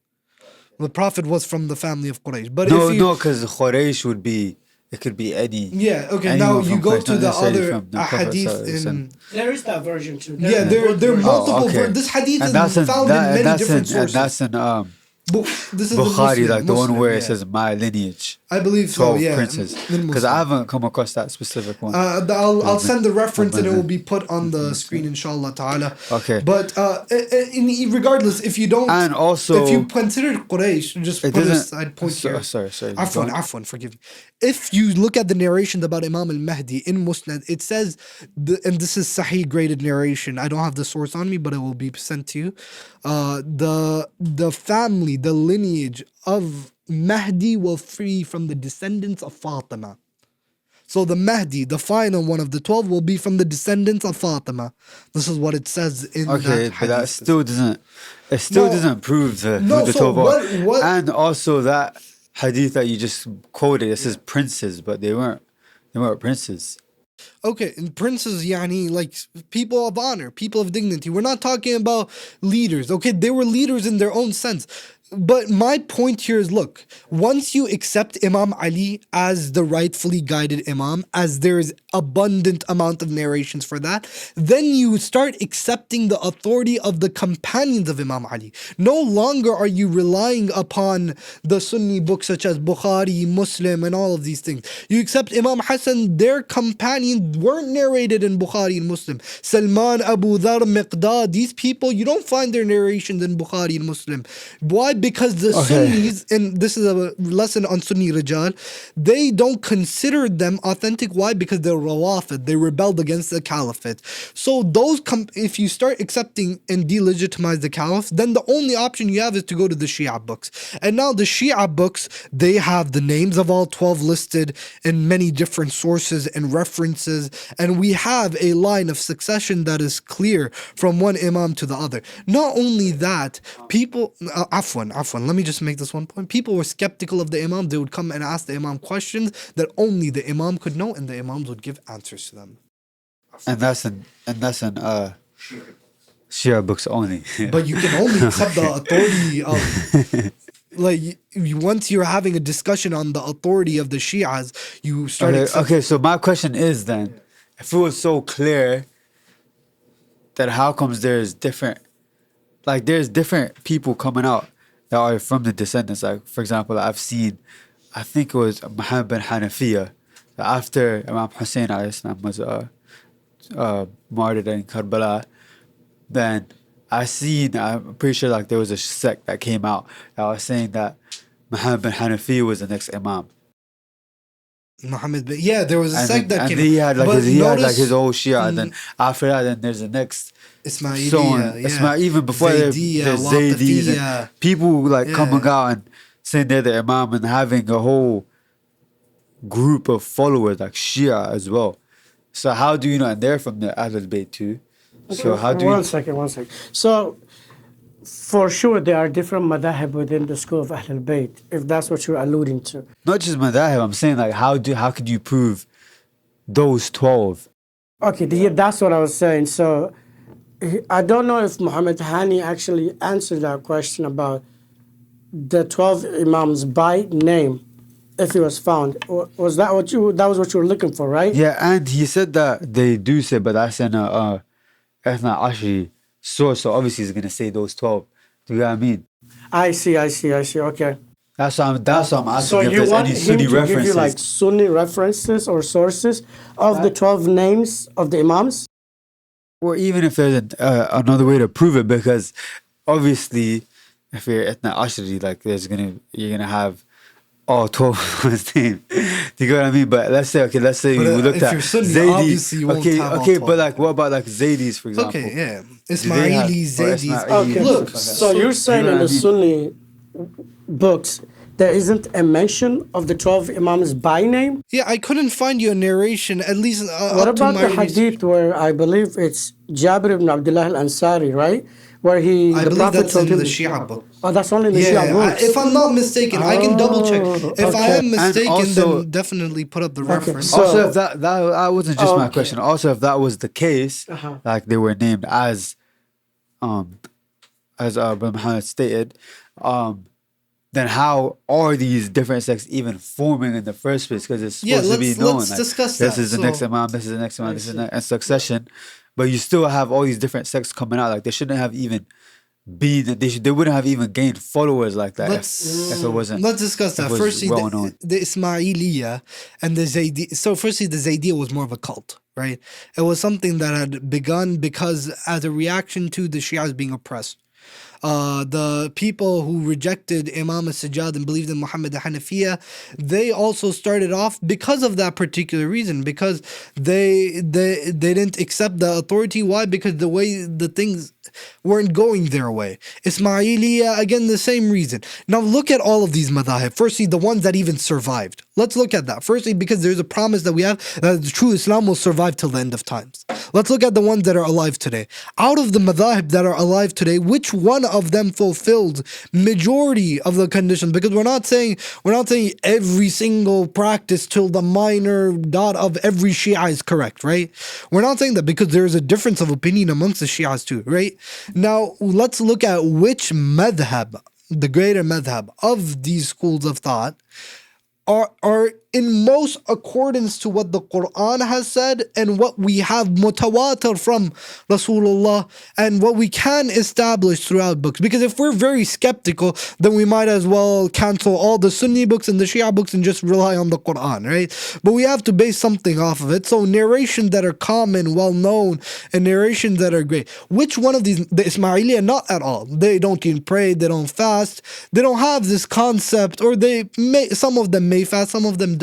The Prophet was from the family of Quraysh. But no, because Quraysh would be, it could be any. Yeah, okay, now you go to the other hadith in... There is that version too. There are multiple versions. This hadith is found in many different sources. And that's in This is Bukhari, the like the one Muslim, where yeah. it says my lineage. I believe so, 12 yeah. princes. In Because I Muslim. haven't come across that specific one. I'll send the reference and it will be put on the screen, inshallah ta'ala. Okay. But regardless, if you don't, And also, if you consider Quraysh, just it put a doesn't. side point Sorry, here. sorry. Afwan, forgive me. If you look at the narrations about Imam al-Mahdi in Musnad, it says, and this is Sahih graded narration. I don't have the source on me, but it will be sent to you. The family, the lineage of Mahdi will free from the descendants of Fatima. So the Mahdi, the final one of the 12, will be from the descendants of Fatima. This is what it says in that hadith. but that still doesn't. It still doesn't prove the 12 what? And also that hadith that you just quoted, it says princes, but they weren't princes. Okay, and princes, yani, like people of honor, people of dignity. We're not talking about leaders. Okay, they were leaders in their own sense. But my point here is, look, once you accept Imam Ali as the rightfully guided Imam, as there is abundant amount of narrations for that, then you start accepting the authority of the companions of Imam Ali. No longer are you relying upon the Sunni books such as Bukhari, Muslim, and all of these things. You accept Imam Hassan, their companions weren't narrated in Bukhari and Muslim. Salman, Abu Dhar, Miqdad, these people, you don't find their narrations in Bukhari and Muslim. Why? Because the Sunnis, and this is a lesson on Sunni Rijal, they don't consider them authentic. Why? Because they're Rawafid. They rebelled against the Caliphate. So those, if you start accepting and delegitimize the Caliph, then the only option you have is to go to the Shia books. And now the Shia books, they have the names of all 12 listed in many different sources and references. And we have a line of succession that is clear from one Imam to the other. Not only that, people, Afwan, let me just make this one point. People were skeptical of the Imam. They would come and ask the Imam questions that only the Imam could know, and the Imams would give answers to them. And that's in Shia books only. But you can only accept the authority of, like, once you're having a discussion on the authority of the Shias, you start Okay, so my question is then, if it was so clear that how comes there's different people coming out that are from the descendants? Like, for example, I've seen, I think it was Muhammad bin Hanafiya, after Imam Hussein was martyred in Karbala, then I'm pretty sure like there was a sect that came out that was saying that Muhammad bin Hanafiya was the next Imam. There was a sect that came out. He had like his old Shia, and then after that, then there's the next Ismailiyya, even before there's Zaydis and people coming out and saying they're the Imam and having a whole group of followers like Shia as well. So how do you know? And they're from the Ahlul Bayt too. Okay, so how do one second. So for sure there are different madahib within the school of Ahlul Bayt, if that's what you're alluding to. Not just madahib, I'm saying like how could you prove those 12? Okay, that's what I was saying. So I don't know if Muhammad Hani actually answered that question about the 12 Imams by name, if he was found. Was that what you were looking for, right? Yeah, and he said that they do say, but that's in a Ethna Ashri source, so obviously he's going to say those 12. Do you know what I mean? I see, okay. That's why I'm asking So if you there's want any him Sunni to references. give you like Sunni references or sources of the 12 names of the Imams? Or even if there's another way to prove it, because obviously if you're Ethna Ashri, like you're gonna have all 12 on his name. Do you get what I mean? But let's say we looked at Sunni, obviously you won't have all 12. But like what about like Zaydis, for example? Okay, yeah. Ismaili, Zaydis. Okay, Look, so you're saying in the Sunni books there isn't a mention of the 12 Imams by name? Yeah, I couldn't find you a narration, at least what about the hadith where I believe it's Jabir ibn Abdullah al-Ansari, right? Where I believe that's in the Shia book. Oh, that's only in the Shia books. If I'm not mistaken, I can double check. If I am mistaken, also, then definitely put up the reference. So, also, if that wasn't just my question. Also, if that was the case, like they were named as Muhammad stated, then how are these different sects even forming in the first place? Because it's supposed to be known. Let's discuss this that. is the next Imam, this is the next Imam, this is the next succession. But you still have all these different sects coming out. Like they shouldn't have even they wouldn't have even gained followers like that if it wasn't. Let's discuss that. If it was Firstly, well known. the Ismailiyya and the Zaydi. So, firstly, the Zaydiyya was more of a cult, right? It was something that had begun because as a reaction to the Shias being oppressed. The people who rejected Imam al-Sajjad and believed in Muhammad al-Hanafiya, they also started off because of that particular reason, because they didn't accept the authority. Why? Because the way the things weren't going their way. Ismailiyya, again, the same reason. Now look at all of these madhahib. Firstly, the ones that even survived. Let's look at that. Firstly, because there's a promise that we have that the true Islam will survive till the end of times. Let's look at the ones that are alive today. Out of the madhahib that are alive today, which one of them fulfilled majority of the conditions? Because we're not saying every single practice till the minor dot of every Shia is correct, right? We're not saying that, because there's a difference of opinion amongst the Shias too, right? Now let's look at which madhab, the greater madhab of these schools of thought, are in most accordance to what the Quran has said and what we have mutawatir from Rasulullah and what we can establish throughout books. Because if we're very skeptical, then we might as well cancel all the Sunni books and the Shia books and just rely on the Quran, right? But we have to base something off of it. So narrations that are common, well known, and narrations that are great. Which one of these? The Ismailiyya, not at all. They don't even pray, they don't fast, they don't have this concept, or some of them may fast, some of them don't.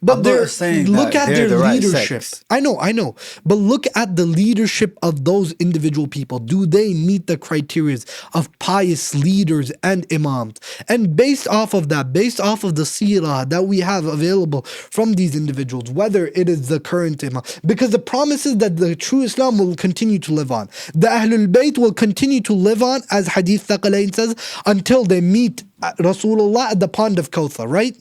But they're saying look at their the right leadership. sex. I know. But look at the leadership of those individual people. Do they meet the criteria of pious leaders and imams? And based off of that, based off of the seerah that we have available from these individuals, whether it is the current imam, because the promise is that the true Islam will continue to live on. The Ahlul Bayt will continue to live on, as Hadith Thaqalain says, until they meet Rasulullah at the pond of Kawthar, right?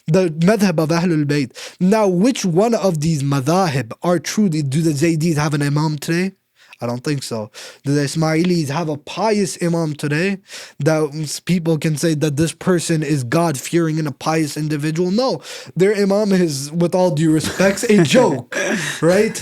The madhab of Ahlul Bayt. Now, which one of these madhahib are true? Do the Zaydis have an imam today? I don't think so. Do the Ismailis have a pious imam today that people can say that this person is God-fearing and a pious individual? No. Their imam is, with all due respects, a joke, right?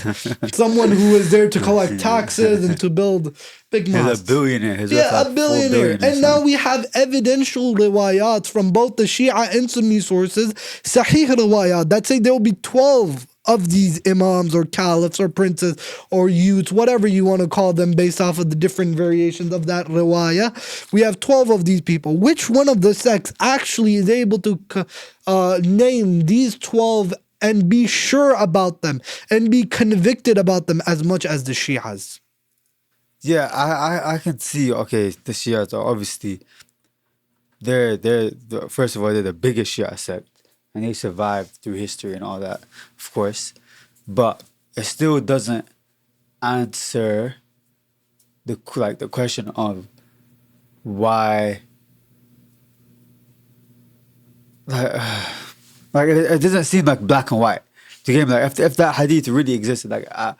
Someone who is there to collect taxes and to build big mosques. He's a billionaire. A billionaire. And now we have evidential riwayat from both the Shia and Sunni sources, sahih riwayat, that say there will be 12 of these imams or caliphs or princes or youths, whatever you want to call them, based off of the different variations of that riwayah. We have 12 of these people. Which one of the sects actually is able to name these 12 and be sure about them and be convicted about them as much as the Shias? Yeah, I can see. Okay, the Shias are obviously first of all, they're the biggest Shia sect, and they survived through history and all that, of course. But it still doesn't answer the question of why. It doesn't seem like black and white. To game, like if that hadith really existed, I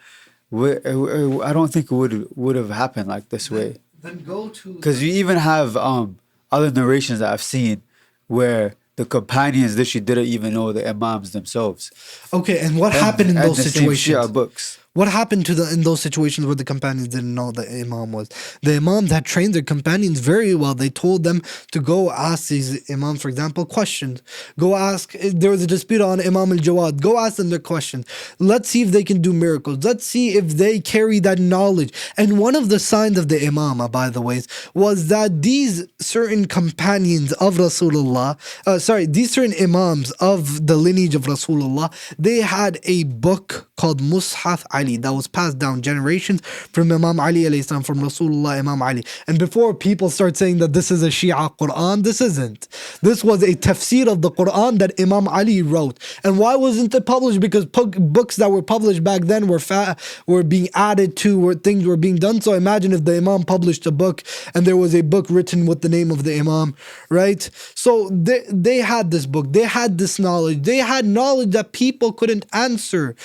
don't think it would have happened like this way. Then go to, because you even have other narrations that I've seen where the companions literally didn't even know the imams themselves. Okay, and what happened in those situations? Shia books. What happened in those situations where the companions didn't know the imam was? The imams had trained their companions very well. They told them to go ask these imams, for example, questions. Go ask, there was a dispute on Imam al-Jawad. Go ask them their questions. Let's see if they can do miracles. Let's see if they carry that knowledge. And one of the signs of the imama, by the way, was that these certain companions of Rasulullah, these certain imams of the lineage of Rasulullah, they had a book called Mushaf Ali that was passed down generations from Imam Ali alayhi salam, from Rasulullah Imam Ali. And before people start saying that this is a Shia Quran, this isn't. This was a tafsir of the Quran that Imam Ali wrote. And why wasn't it published? Because books that were published back then were being added to, where things were being done. So imagine if the Imam published a book and there was a book written with the name of the Imam, right? So they had this book, they had this knowledge, they had knowledge that people couldn't answer.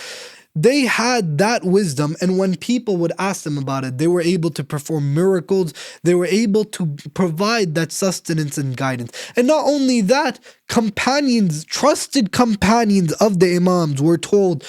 they had that wisdom, and when people would ask them about it, they were able to perform miracles. They were able to provide that sustenance and guidance. And not only that, companions, trusted companions of the Imams were told,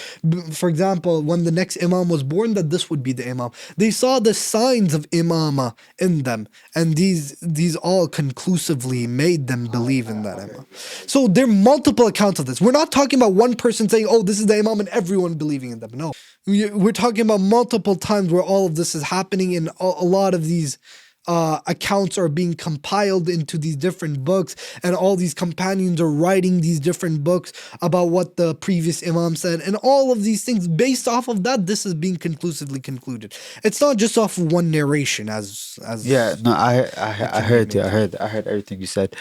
for example, when the next Imam was born, that this would be the Imam. They saw the signs of Imama in them, and these all conclusively made them believe in that Imam. So there are multiple accounts of this. We're not talking about one person saying, oh, this is the Imam, and everyone believing in them. No. We're talking about multiple times where all of this is happening, and a lot of these accounts are being compiled into these different books, and all these companions are writing these different books about what the previous Imam said, and all of these things based off of that. This is being conclusively concluded. It's not just off one narration, as yeah. No, I heard you. I heard everything you said,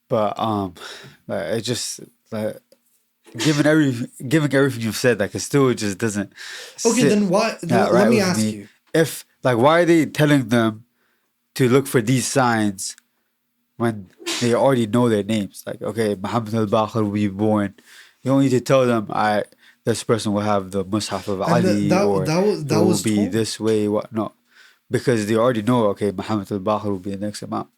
but it just like given everything you've said, like it still just doesn't. Okay, sit then why? that Let right me with ask me. you. If like, why are they telling them to look for these signs when they already know their names? Like, okay, Muhammad al-Baqir will be born. You don't need to tell them, this person will have the Mus'haf of Ali, or that will was be told? this way, whatnot. Because they already know, okay, Muhammad al-Baqir will be the next Imam.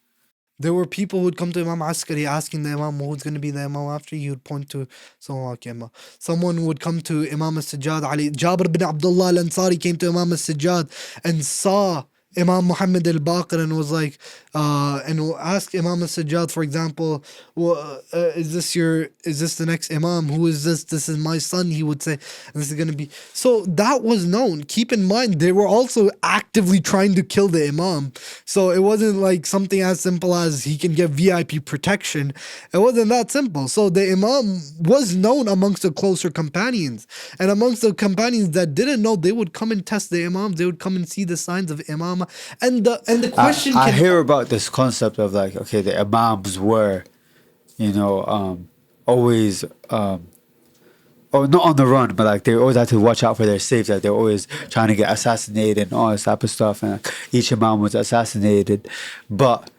There were people who would come to Imam Askari asking the Imam who's going to be the Imam after. He would point to someone like Imam. Someone would come to Imam al-Sajjad. Jabir bin Abdullah al-Ansari came to Imam al-Sajjad and saw Imam Muhammad al-Baqir and was like, and will ask Imam al-Sajjad, for example, is this the next Imam? Who is this? This is my son, he would say. And this is going to be. So that was known. Keep in mind, they were also actively trying to kill the Imam. So it wasn't like something as simple as he can get VIP protection. It wasn't that simple. So the Imam was known amongst the closer companions. And amongst the companions that didn't know, they would come and test the Imams. They would come and see the signs of Imam. And the question I hear about this concept of like, okay, the Imams were, always, or not on the run, but like they always had to watch out for their safety. Like they're always trying to get assassinated and all this type of stuff. And like, each Imam was assassinated. But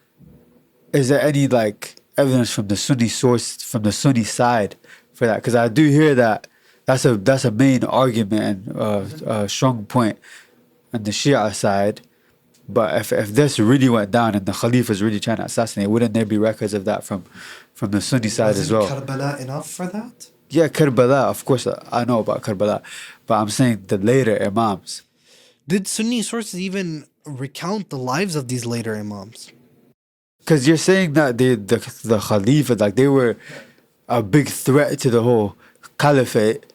is there any like evidence from the Sunni source, from the Sunni side for that? Because I do hear that that's a main argument and a strong point on the Shia side. But if this really went down and the Khalifa is really trying to assassinate, wouldn't there be records of that from the Sunni side as well? Wasn't Karbala enough for that? Yeah, Karbala, of course, I know about Karbala. But I'm saying the later Imams. Did Sunni sources even recount the lives of these later Imams? Because you're saying that the Khalifa, like they were a big threat to the whole caliphate,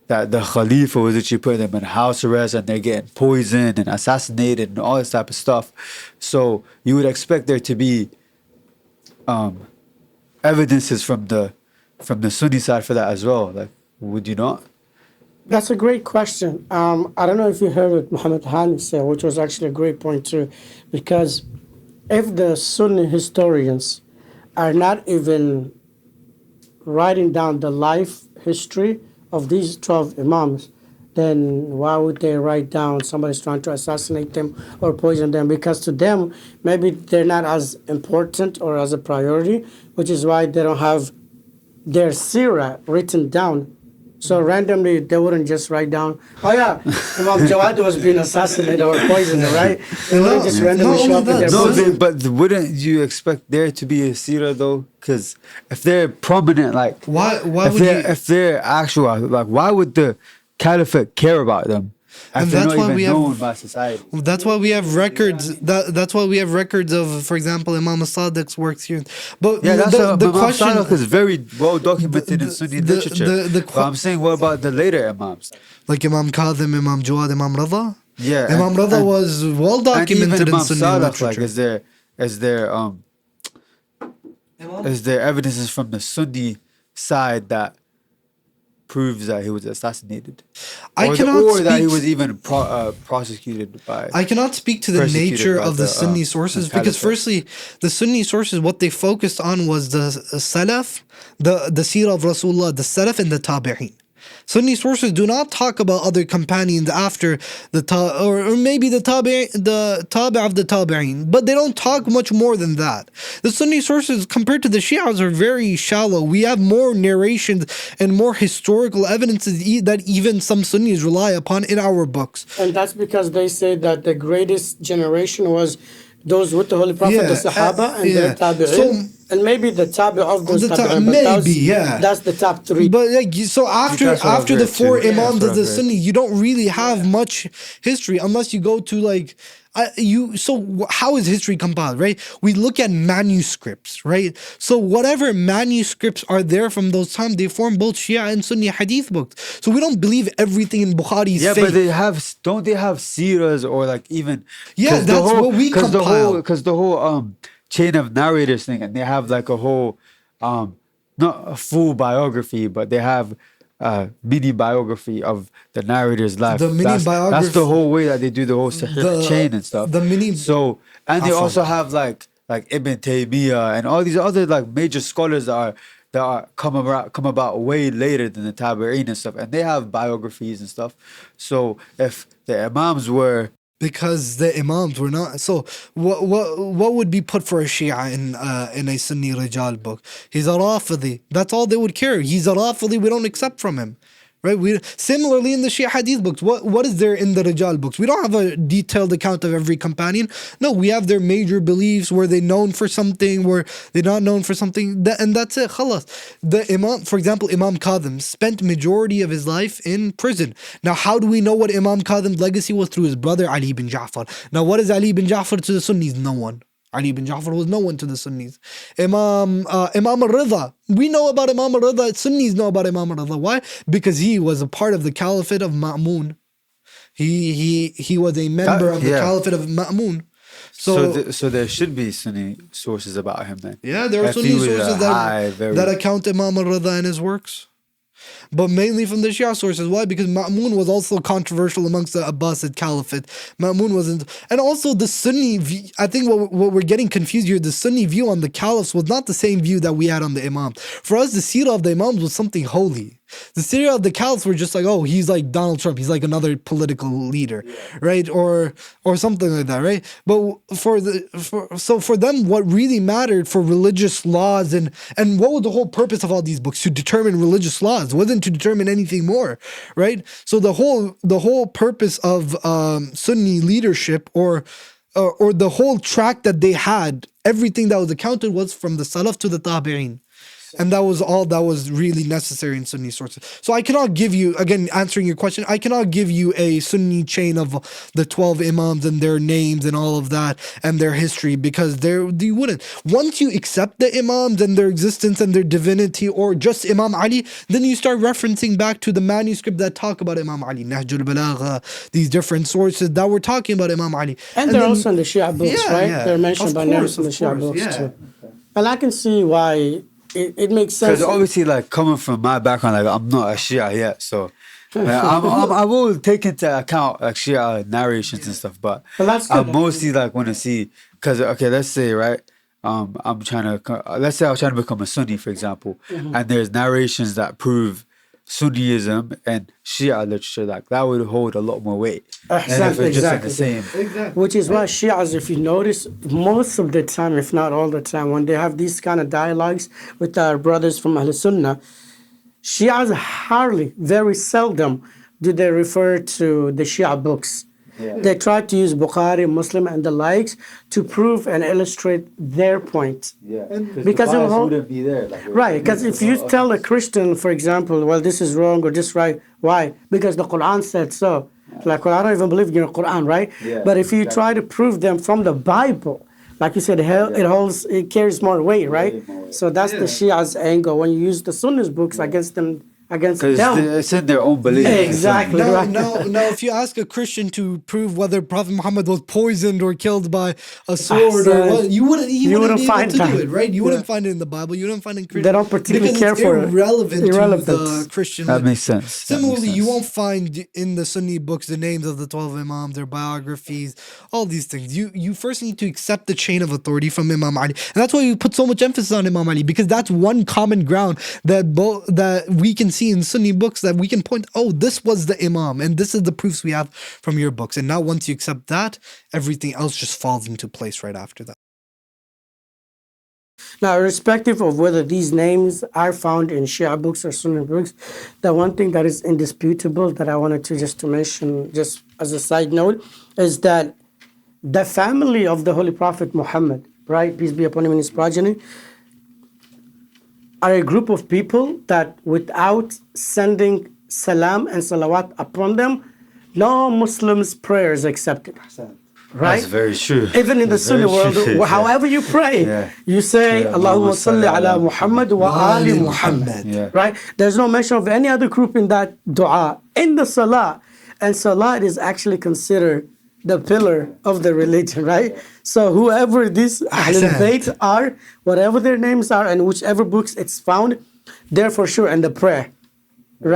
that the Khalifa was actually putting them in house arrest and they're getting poisoned and assassinated and all this type of stuff. So you would expect there to be evidences from the Sunni side for that as well. Like, would you not? That's a great question. I don't know if you heard what Muhammad Hani said, which was actually a great point too, because if the Sunni historians are not even writing down the life history of these 12 Imams, then why would they write down somebody's trying to assassinate them or poison them? Because to them, maybe they're not as important or as a priority, which is why they don't have their seerah written down. So randomly, they wouldn't just write down, oh yeah, Imam Jawad was being assassinated or poisoned, right? They wouldn't just randomly show up in their books. But wouldn't you expect there to be a seerah though? Because if they're prominent, like if they're actual, like why would the caliphate care about them? And they're that's not why even we known have by society. That's why we have records. That's why we have records of, for example, Imam al-Sadiq's works here. But Yeah, that's the question is very well documented in Sunni literature. But I'm saying, what about the later Imams? Like Imam Kadhim, Imam Jawad, Imam Rida. Yeah, Imam Rida was well documented in Sunni literature. Like, is there evidences from the Sunni side that proves that he was assassinated, or that he was even prosecuted by? I cannot speak to the nature of the Sunni sources because, firstly, the Sunni sources, what they focused on was the Salaf, the Seerah of Rasulullah, the Salaf and the Tabi'een. Sunni sources do not talk about other companions after or maybe the tabi of the tabi'in, but they don't talk much more than that. The Sunni sources compared to the Shias are very shallow. We have more narrations and more historical evidences that even some Sunnis rely upon in our books. And that's because they say that the greatest generation was those with the Holy Prophet, the Sahaba, and their tabi'in. And maybe the tabi of those tabi'in. That's the top three. But so after the four Imams of the Sunni, you don't really have much history unless you go to so how is history compiled, right? We look at manuscripts, right? So whatever manuscripts are there from those times, they form both Shia and Sunni hadith books. So we don't believe everything in Bukhari is fake. But don't they have seerahs or even that's what we compile. Because the whole chain of narrators thing, and they have a whole not a full biography, but they have mini biography of the narrator's life. The mini biography. That's the whole way that they do the whole chain and stuff. The mini. So they also have like Ibn Taymiyyah and all these other major scholars that are come about way later than the Tabi'in and stuff, and they have biographies and stuff. So if the Imams were, because the Imams were not. So what would be put for a Shia in a Sunni Rijal book? He's a Rafidi. That's all they would care. He's a Rafidi. We don't accept from him. Right? Similarly in the Shia Hadith books, what is there in the Rijal books? We don't have a detailed account of every companion. No, we have their major beliefs. Were they known for something? Were they not known for something? And that's it. Khalas. The Imam, for example, Imam Kadhim spent majority of his life in prison. Now, how do we know what Imam Kadhim's legacy was? Through his brother Ali bin Ja'far. Now, what is Ali bin Ja'far to the Sunnis? No one. Ali bin Ja'far was no one to the Sunnis. Imam al-Ridha. We know about Imam al-Ridha. Sunnis know about Imam al-Ridha. Why? Because he was a part of the caliphate of Ma'mun. He was a member of the caliphate of Ma'mun. So there should be Sunni sources about him then. Yeah, there are Sunni sources that account Imam al-Ridha and his works. But mainly from the Shia sources. Why? Because Ma'mun was also controversial amongst the Abbasid Caliphate. Ma'mun wasn't. And also the Sunni view, I think what we're getting confused here, the Sunni view on the Caliphs was not the same view that we had on the Imams. For us, the Seerah of the Imams was something holy. The Seerah of the Caliphs were just he's like Donald Trump. He's like another political leader, right? Or something like that, right? But for them, what really mattered for religious laws and what was the whole purpose of all these books? To determine religious laws. It wasn't to determine anything more, right? So the whole purpose of Sunni leadership or the whole track that they had, everything that was accounted was from the Salaf to the Tabi'in. And that was all that was really necessary in Sunni sources. So I cannot give you, again, answering your question, I cannot give you a Sunni chain of the 12 Imams and their names and all of that and their history, because you wouldn't. Once you accept the Imams and their existence and their divinity, or just Imam Ali, then you start referencing back to the manuscript that talk about Imam Ali, Nahjul Balagha, these different sources that were talking about Imam Ali. And they're also in the Shia books, right? Yeah. They're mentioned by names in the Shia books too. And I can see why it makes sense. Because obviously, coming from my background, I'm not a Shia yet, so I will take into account Shia narrations and stuff. But I mostly want to see, because let's say let's say I'm trying to become a Sunni, for example, and there's narrations that prove Sunniism and Shia literature, that would hold a lot more weight. Exactly. The same. Exactly. Which is why Shias, if you notice, most of the time, if not all the time, when they have these kind of dialogues with our brothers from Ahl Sunnah, Shias hardly, very seldom, do they refer to the Shia books. Yeah. They try to use Bukhari, Muslim, and the likes to prove and illustrate their point. Yeah, because the wouldn't be there. Right, because if you tell a Christian, for example, well, this is wrong or this right, why? Because the Quran said so. Well, I don't even believe in the Quran, right? Yeah, but if you try to prove them from the Bible, like you said, it carries more weight, right? So that's the Shia's angle when you use the Sunnis books against them. Because it's in their own belief. Exactly. Now, if you ask a Christian to prove whether Prophet Muhammad was poisoned or killed by a sword or what, you wouldn't be able to do it, right? You wouldn't find it in the Bible. You wouldn't find it in Christian. They don't particularly care for it. Irrelevant to the Christian. That makes sense. Similarly, you won't find in the Sunni books the names of the 12 Imams, their biographies, all these things. You first need to accept the chain of authority from Imam Ali, and that's why you put so much emphasis on Imam Ali, because that's one common ground that we can see see in Sunni books that we can point, oh, this was the Imam, and this is the proofs we have from your books. And now once you accept that, everything else just falls into place right after that. Now, irrespective of whether these names are found in Shia books or Sunni books, the one thing that is indisputable that I wanted to mention, just as a side note, is that the family of the Holy Prophet Muhammad, right, peace be upon him and his progeny, are a group of people that without sending salam and salawat upon them, no Muslim's prayer is accepted. Right? That's very true. Even in the That's Sunni very world, true. however you pray, Yeah. you say, Yeah, Allahumma salli ala Muhammad Muhammad wa ali Muhammad. Yeah. Right? There's no mention of any other group in that dua. In the salah, and salah is actually considered the pillar of the religion, right? So whoever these Ahlul Bayt are, whatever their names are, and whichever books it's found, they're for sure in the prayer,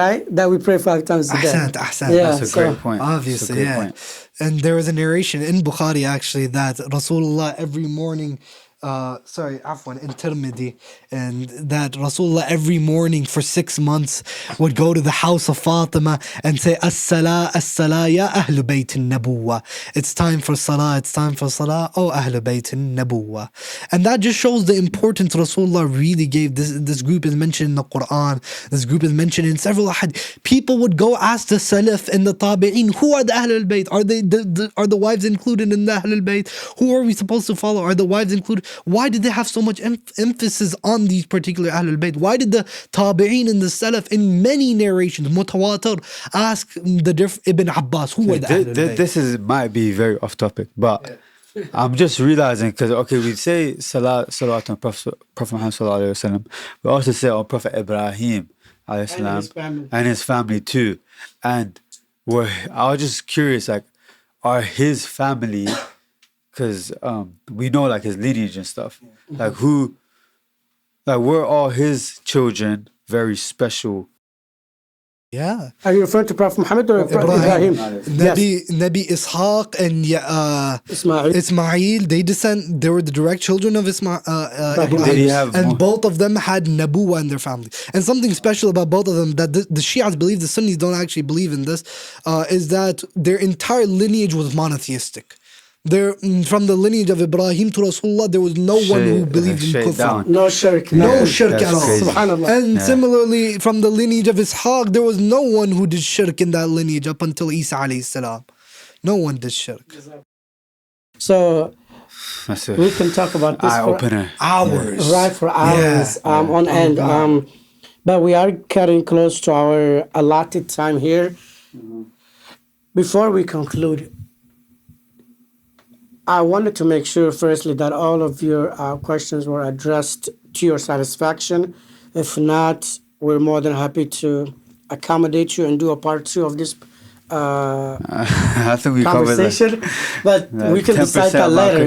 right? That we pray 5 times a day. Ahsan. Yeah, That's a great point. Obviously, That's a great yeah. point. And there was a narration in Bukhari actually that Rasulullah every morning, in Tirmidhi, and that Rasulullah every morning for 6 months would go to the house of Fatima and say, As-salah, as-salah, ya Ahl Bayt al-Nabuwa. It's time for salah, it's time for salah, oh Ahl Bayt al-Nabuwa. And that just shows the importance Rasulullah really gave. This group is mentioned in the Quran, this group is mentioned in several hadith. People would go ask the Salaf and the Tabi'een, who are the Ahl al-Bayt? Are the wives included in the Ahl al-Bayt? Who are we supposed to follow? Are the wives included? Why did they have so much emphasis on these particular Ahlul Bayt? Why did the Tabi'een and the Salaf in many narrations, mutawatir, ask the Ibn Abbas, who were the Ahlul Bayt? This might be very off topic, but I'm just realizing, because we say salawat on Prophet Muhammad sallallahu alaihi wasallam. We also say on Prophet Ibrahim alayhi salam, and his family too. And I was just curious, like, are his family, because we know like his lineage and stuff, like were all his children very special? Yeah. Are you referring to Prophet Muhammad or Ibrahim? Yes. Nabi Ishaq and Ismail, they were the direct children of Ibrahim. Did he have and more? both of them had Nabuwa in their family. And something special about both of them that the Shias believe, the Sunnis don't actually believe in this, is that their entire lineage was monotheistic. From the lineage of Ibrahim to Rasulullah, there was no one who believed in kufr. No shirk. No shirk at all. Subhanallah. And similarly, from the lineage of Ishaq, there was no one who did shirk in that lineage up until Isa alayhi salam. No one did shirk. So we can talk about this Eye-opener. Hours. Right, for hours on end. But we are getting close to our allotted time here. Before we conclude, I wanted to make sure, firstly, that all of your questions were addressed to your satisfaction. If not, we're more than happy to accommodate you and do a part 2 of this I think we conversation. But we can decide that later.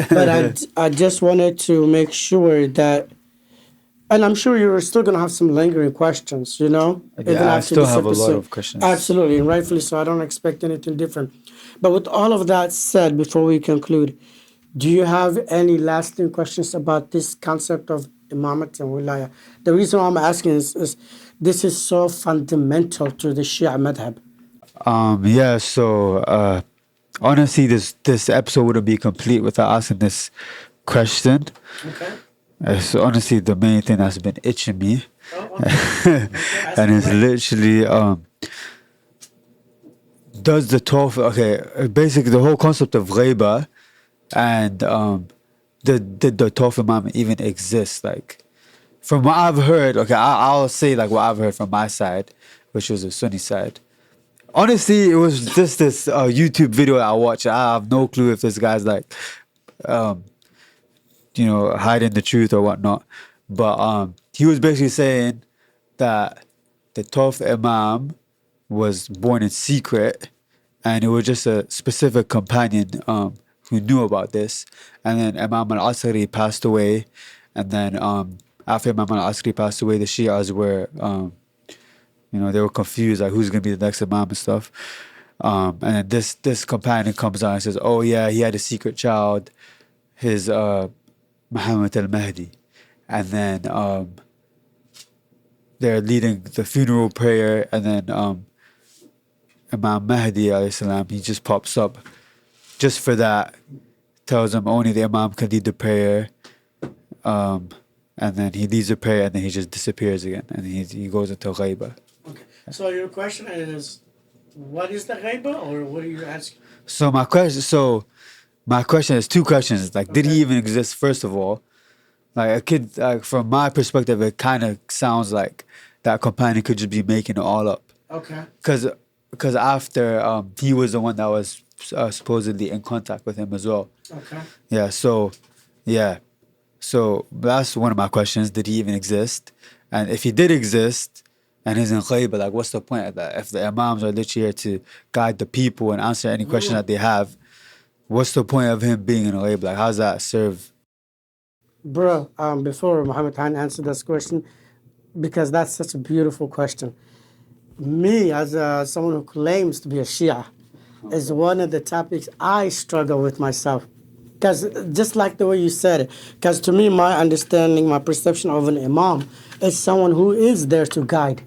But I just wanted to make sure that, and I'm sure you're still going to have some lingering questions, you know? Yeah, I still have a lot of questions. Absolutely, and rightfully so. I don't expect anything different. But with all of that said, before we conclude, do you have any lasting questions about this concept of imamate and wilaya? The reason why I'm asking is this is so fundamental to the Shia madhab. So honestly, this episode wouldn't be complete without asking this question. Okay. So honestly, the main thing that's been itching me, and it's literally does the Tawf, basically the whole concept of ghaiba and did the Tawf Imam even exist? Like, from what I've heard, I'll say like what I've heard from my side, which was the Sunni side. Honestly, it was just this YouTube video I watched. I have no clue if this guy's like, hiding the truth or whatnot. But he was basically saying that the 12th Imam was born in secret, and it was just a specific companion who knew about this. And then Imam al-Asri passed away, and then after Imam al-Asri passed away, the Shias were, they were confused, like who's going to be the next Imam and stuff. And then this companion comes on and says, oh yeah, he had a secret child, his Muhammad al-Mahdi. And then they're leading the funeral prayer, and then Imam Mahdi alayhi salam, he just pops up just for that, tells them only the Imam can lead the prayer, and then he leads the prayer, and then he just disappears again, and he goes into ghaiba. Okay. So your question is, what is the ghaiba, or what are you asking? So my question is two questions. Like, did he even exist? First of all, like a kid, like from my perspective, it kind of sounds like that companion could just be making it all up. Okay. Because after he was the one that was supposedly in contact with him as well. Okay. Yeah. So that's one of my questions. Did he even exist? And if he did exist, and he's in ghaiba, like what's the point of that? If the imams are literally here to guide the people and answer any question that they have, what's the point of him being in ghaiba? Like, how does that serve? Bro, before Muhammad Han answered this question, because that's such a beautiful question. Me, as someone who claims to be a Shia, is one of the topics I struggle with myself. Because just like the way you said it, because to me, my understanding, my perception of an imam is someone who is there to guide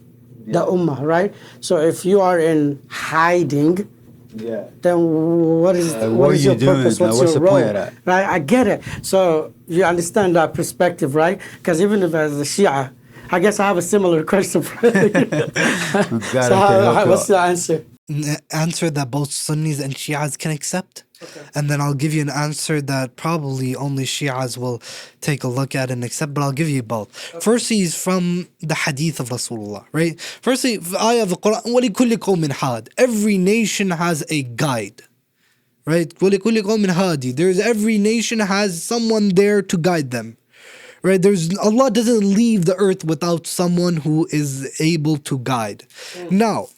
the ummah, right? So if you are in hiding, then what is what are your you doing? purpose? What's What's your the role? point of that? Right? I get it. So you understand that perspective, right? Because even if as a Shia, I guess I have a similar question for you. What's the answer? Answer that both Sunnis and Shias can accept. Okay. And then I'll give you an answer that probably only Shias will take a look at and accept, but I'll give you both. Okay. Firstly is from the hadith of Rasulullah, right? Firstly, ayah of the Quran, وَلِكُلِّ قَوْمٍ هَادٍ. Every nation has a guide, right? وَلِكُلِّ قَوْمٍ هَادٍ. Every nation has someone there to guide them. Right, Allah doesn't leave the earth without someone who is able to guide. Now,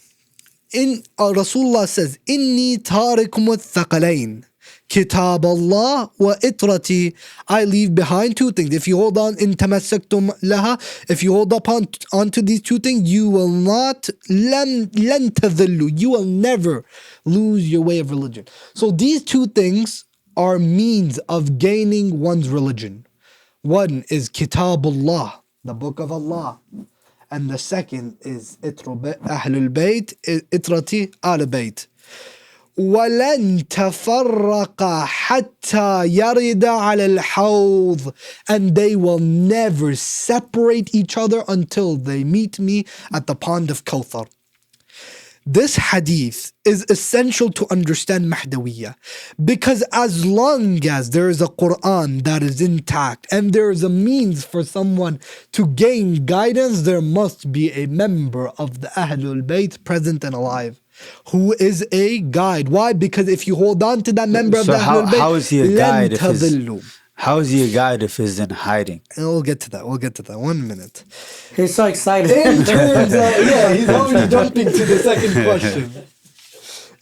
in Rasulullah says, "Inni tarikum al-thaqalain, kitab Allah wa itrati." I leave behind two things. If you hold on, in tamassaktum laha, if you hold upon onto these two things, you will not lan tadhillu. You will never lose your way of religion. So these two things are means of gaining one's religion. One is Kitabullah, the book of Allah. And the second is Ahlul Bayt, Itrati Al Bayt. وَلَن تَفَرَّقَ حَتَّى يَرِدَ عَلَى الْحَوْضِ. And they will never separate each other until they meet me at the pond of Kawthar. This hadith is essential to understand Mahdawiyya, because as long as there is a Quran that is intact and there is a means for someone to gain guidance, there must be a member of the Ahlul Bayt present and alive who is a guide. Why? Because if you hold on to that member of the Ahlul Bayt, how is he a guide if he's in hiding? And we'll get to that. 1 minute. He's so excited. In terms of, he's already jumping to the second question.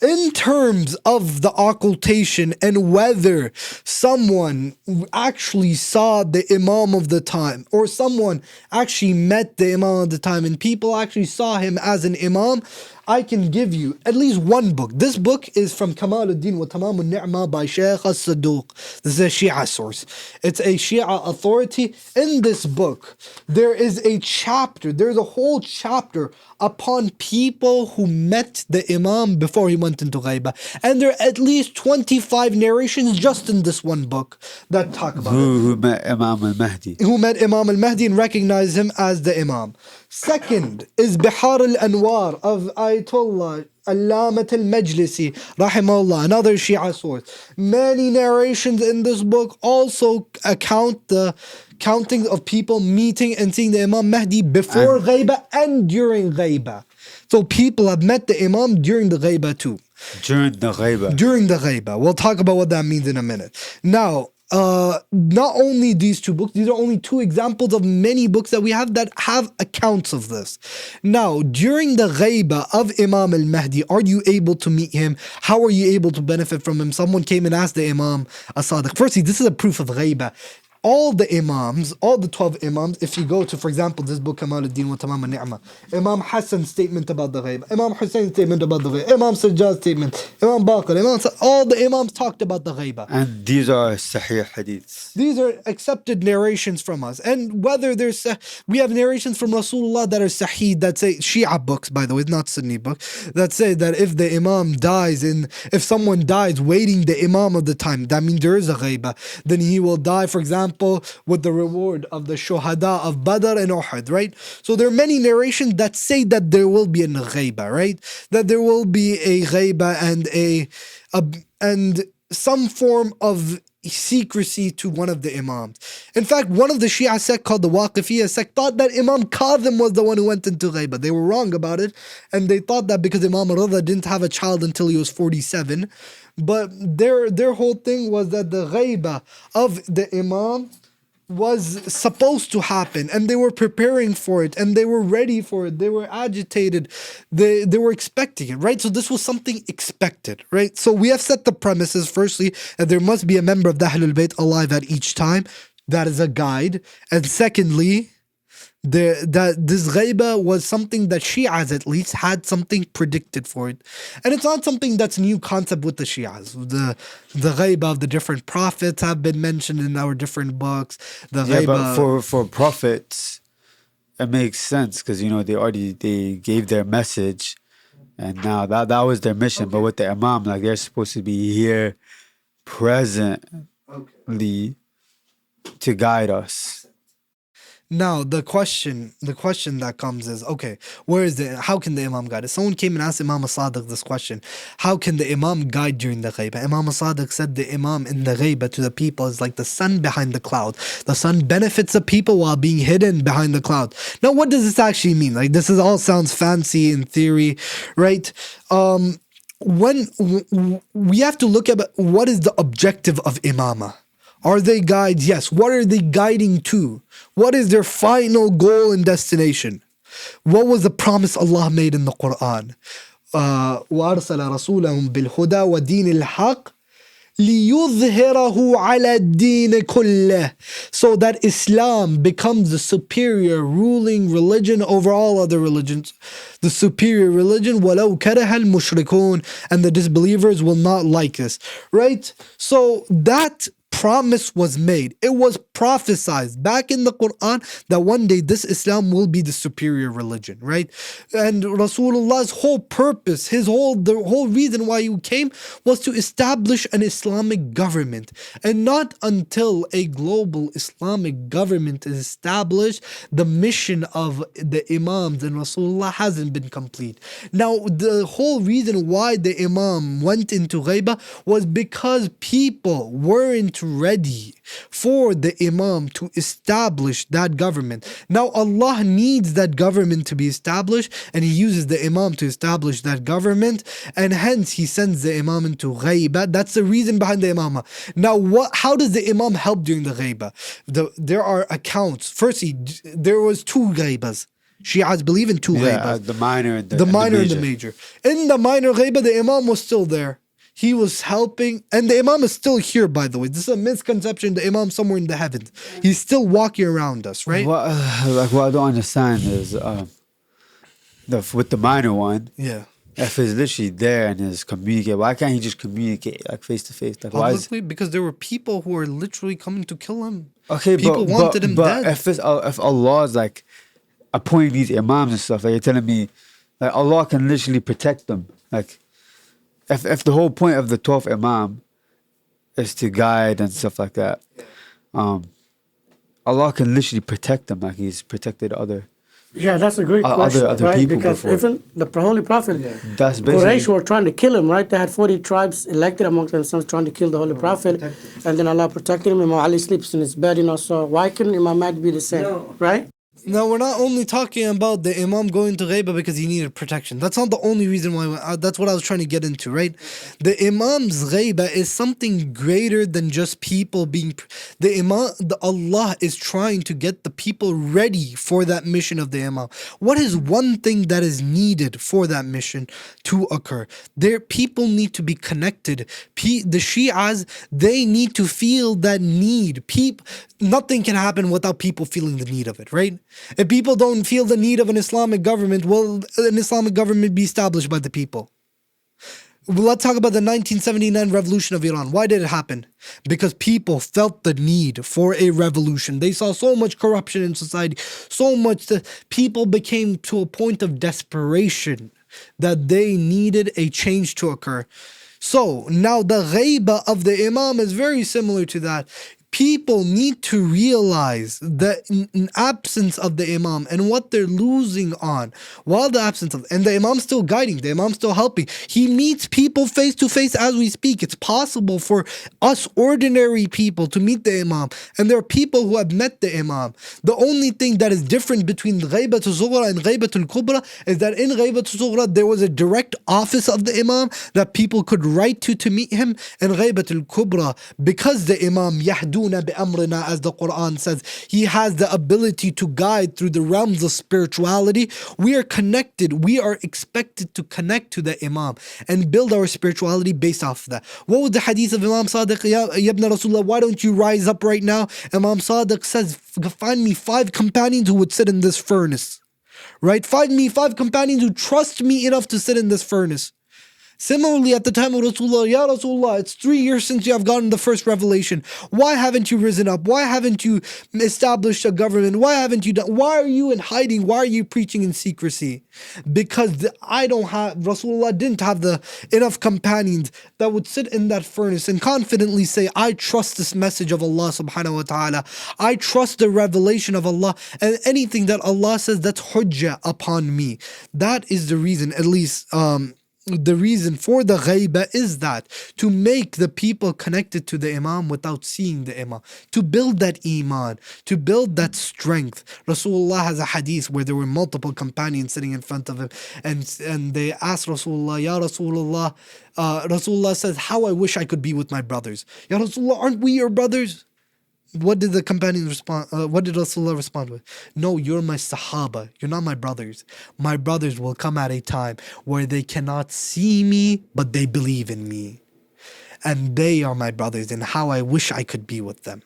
In terms of the occultation and whether someone actually saw the Imam of the time, or someone actually met the Imam of the time and people actually saw him as an Imam, I can give you at least one book. This book is from Kamaluddin wa Tamam al-Ni'mah by Shaykh al-Sadiq. This is a Shia source. It's a Shia authority. In this book, there is a chapter, there's a whole chapter upon people who met the Imam before he went into Ghaiba. And there are at least 25 narrations just in this one book that talk about who met Imam al-Mahdi. Who met Imam al-Mahdi and recognized him as the Imam. Second is Bihar al-Anwar of Ayatollah Allamat al-Majlisi, rahimahullah, another Shia source. Many narrations in this book also account the counting of people meeting and seeing the Imam Mahdi before Ghaiba and during Ghaiba. So people have met the Imam during the Ghaiba too. During the Ghaiba. We'll talk about what that means in a minute. Now, not only these two books, these are only two examples of many books that we have that have accounts of this. Now, during the ghaiba of Imam al-Mahdi, are you able to meet him? How are you able to benefit from him? Someone came and asked the Imam al-Sadiq. Firstly, this is a proof of ghaiba. all the Imams, all the 12 Imams, if you go to, for example, this book, Kamal al-Din wa Tamam al-Ni'mah, Imam Hassan's statement about the ghaibah, Imam Hussein's statement about the ghaibah, Imam Sajjad's statement, Imam Baqir, all the Imams talked about the ghaibah. And these are Sahih hadiths. These are accepted narrations from us. And whether there's, we have narrations from Rasulullah that are Sahih, that say, Shia books, by the way, not Sunni books, that say that if the Imam dies, if someone dies waiting the Imam of the time, that means there is a ghaibah, then he will die, for example, with the reward of the shuhada of Badr and Uhud, right? So there are many narrations that say that there will be a ghaibah, right? That there will be a ghaibah and some form of secrecy to one of the Imams. In fact, one of the Shia sect called the Waqifiyya sect thought that Imam Kazim was the one who went into ghaibah. They were wrong about it, and they thought that because Imam Rida didn't have a child until he was 47. But their whole thing was that the ghaibah of the Imam was supposed to happen, and they were preparing for it, and they were ready for it, they were agitated, they were expecting it, right? So this was something expected, right? So we have set the premises, firstly, that there must be a member of the Ahlul Bayt alive at each time. That is a guide. And secondly, that this ghaibah was something that Shias at least had something predicted for it. And it's not something that's a new concept with the Shias. The ghaibah of the different prophets have been mentioned in our different books. The Yeah, ghaibah, but for prophets, it makes sense because they gave their message, and now that was their mission. But with the Imam, like they're supposed to be here, presently, to guide us. now the question that comes is, okay, how can the Imam guide us? Someone came and asked Imam al-Sadiq this question: how can the Imam guide during the ghaibah? Imam al-Sadiq said the Imam in the ghaibah to the people is like the sun behind the cloud. The sun benefits the people while being hidden behind the cloud. Now, what does this actually mean? Like, this all sounds fancy in theory, right? When we have to look at what is the objective of Imama. Are they guides? Yes. What are they guiding to? What is their final goal and destination? What was the promise Allah made in the Quran? وَأَرْسَلَ رَسُولَهُم بِالْهُدَى وَدِينِ الْحَقِّ لِيُظْهِرَهُ عَلَى الدِّينِ كُلِّهِ, so that Islam becomes the superior ruling religion over all other religions. The superior religion, وَلَوْ كَرِهَ الْمُشْرِكُونَ, and the disbelievers will not like this. Right? So that promise was made. It was prophesied back in the Quran that one day this Islam will be the superior religion, right? And Rasulullah's whole purpose, the whole reason why he came was to establish an Islamic government. And not until a global Islamic government is established, the mission of the Imams and Rasulullah hasn't been complete. Now, the whole reason why the Imam went into ghaibah was because people weren't ready for the Imam to establish that government. Now Allah needs that government to be established, and He uses the Imam to establish that government, and hence He sends the Imam into ghaibah. That's the reason behind the Imamah. Now how does the Imam help during the ghaibah? There are accounts. Firstly, there was two ghaibahs. Shias believe in two ghaibahs. The minor and the minor and the major. In the minor ghaibah, the Imam was still there. He was helping, and the Imam is still here, by the way. This is a misconception. The Imam somewhere in the heavens. He's still walking around us, right? What I don't understand is with the minor one. Yeah. If he's literally there and is communicating, why can't he just communicate like face to face? Like, Obviously, because there were people who were literally coming to kill him. Okay, people wanted him dead. If Allah is like appointing these Imams and stuff, like you're telling me, like Allah can literally protect them, like. If the whole point of the 12th Imam is to guide and stuff like that, Allah can literally protect them like He's protected other. Yeah, that's a great question, other right? people Because before. even the Holy Prophet, That's Quraysh were trying to kill him, right? They had 40 tribes elected amongst themselves trying to kill the Holy Prophet, and then Allah protected him. Imam Ali sleeps in his bed, so why couldn't Imam Mahdi be the same, right? Now, we're not only talking about the Imam going to Ghaiba because he needed protection. That's not the only reason why. That's what I was trying to get into, right? The Imam's Ghaiba is something greater than just people being. Allah is trying to get the people ready for that mission of the Imam. What is one thing that is needed for that mission to occur? People need to be connected. The Shias, they need to feel that need. Nothing can happen without people feeling the need of it, right? If people don't feel the need of an Islamic government, will an Islamic government be established by the people? Let's talk about the 1979 revolution of Iran. Why did it happen? Because people felt the need for a revolution. They saw so much corruption in society, so much that people became to a point of desperation that they needed a change to occur. So now the ghaiba of the Imam is very similar to that. People need to realize that in absence of the Imam and what they're losing on, while the absence of, and the Imam's still guiding, the Imam's still helping. He meets people face to face as we speak. It's possible for us ordinary people to meet the Imam, and there are people who have met the Imam. The only thing that is different between Ghaibatul Sughra and Ghaibatul Kubra is that in Ghaibatul Sughra there was a direct office of the Imam that people could write to meet him. In Ghaibatul Kubra, because the Imam Yahdun بأمرنا, as the Quran says, he has the ability to guide through the realms of spirituality. We are connected. We are expected to connect to the Imam and build our spirituality based off of that. What was the hadith of Imam Sadiq? Ya ibn Rasulullah, why don't you rise up right now? Imam Sadiq says, find me 5 companions who would sit in this furnace. Right? Find me 5 companions who trust me enough to sit in this furnace. Similarly, at the time of Rasulullah, Ya Rasulullah, it's 3 years since you have gotten the first revelation. Why haven't you risen up? Why haven't you established a government? Why haven't you done? Why are you in hiding? Why are you preaching in secrecy? Because Rasulullah didn't have enough companions that would sit in that furnace and confidently say, I trust this message of Allah subhanahu wa ta'ala. I trust the revelation of Allah, and anything that Allah says, that's hujjah upon me. That is the reason, at least, the reason for the ghaiba is that to make the people connected to the Imam without seeing the Imam, to build that iman, to build that strength. Rasulullah has a hadith where there were multiple companions sitting in front of him, and they asked Rasulullah, Ya Rasulullah, Rasulullah says, how I wish I could be with my brothers. Ya Rasulullah, aren't we your brothers? What did the companions respond? What did Rasulullah respond with? No, you're my Sahaba. You're not my brothers. My brothers will come at a time where they cannot see me, but they believe in me. And they are my brothers, and how I wish I could be with them.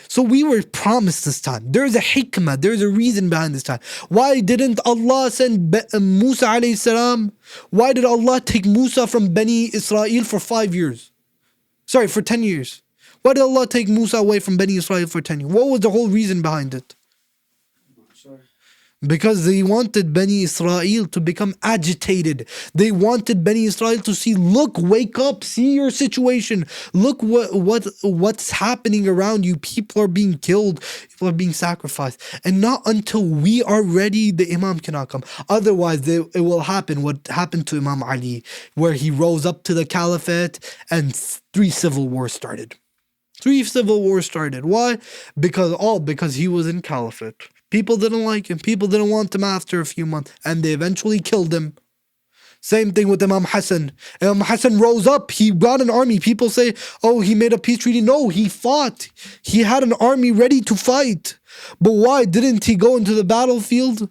So we were promised this time. There's a hikmah, there's a reason behind this time. Why didn't Allah send Musa alayhi salam? Why did Allah take Musa from Bani Israel for 5 years? Sorry, for 10 years. Why did Allah take Musa away from Bani Israel for 10 years? What was the whole reason behind it? Because they wanted Bani Israel to become agitated. They wanted Bani Israel to see, look, wake up, see your situation. Look what's happening around you. People are being killed. People are being sacrificed. And not until we are ready, the Imam cannot come. Otherwise, it will happen what happened to Imam Ali, where he rose up to the caliphate and 3 civil wars started. 3 civil wars started. Why? Because he was in caliphate. People didn't like him. People didn't want him after a few months. And they eventually killed him. Same thing with Imam Hassan. Imam Hassan rose up. He got an army. People say, oh, he made a peace treaty. No, he fought. He had an army ready to fight. But why didn't he go into the battlefield?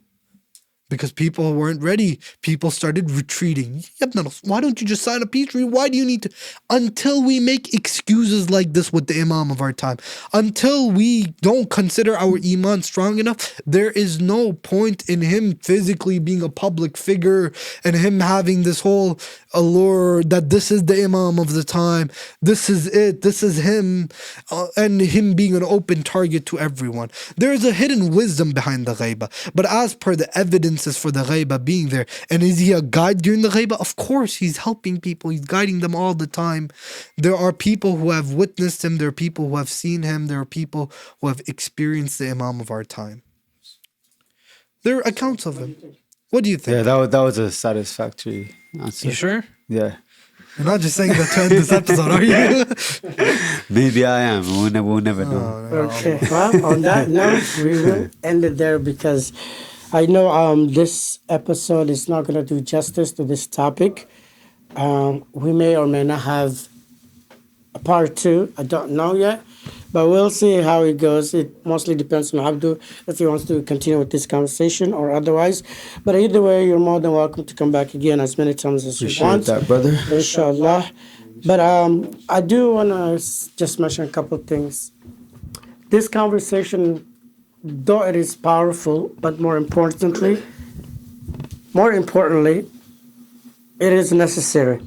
Because people weren't ready. People started retreating. Why don't you just sign a peace treaty? Why do you need to? Until we make excuses like this with the Imam of our time, until we don't consider our iman strong enough, there is no point in him physically being a public figure and him having this whole allure that this is the Imam of the time, this is it, this is him, and him being an open target to everyone. There is a hidden wisdom behind the ghaiba. But as per the evidences for the ghaiba being there, and is he a guide during the ghaiba? Of course, he's helping people, he's guiding them all the time. There are people who have witnessed him, there are people who have seen him, there are people who have experienced the Imam of our time. There are accounts of him. What do you think? Yeah, that was a satisfactory answer. You sure? Yeah. You're not just saying that to end this episode, are you? Maybe I am. We'll never know. Okay. Well, on that note, we will end it there because I know this episode is not going to do justice to this topic. We may or may not have a part two. I don't know yet, but we'll see how it goes. It mostly depends on Abdu if he wants to continue with this conversation or otherwise. But either way, you're more than welcome to come back again as many times as you Appreciate want. that, brother. Inshallah. But I do want to just mention a couple of things. This conversation, though it is powerful, but more importantly, it is necessary.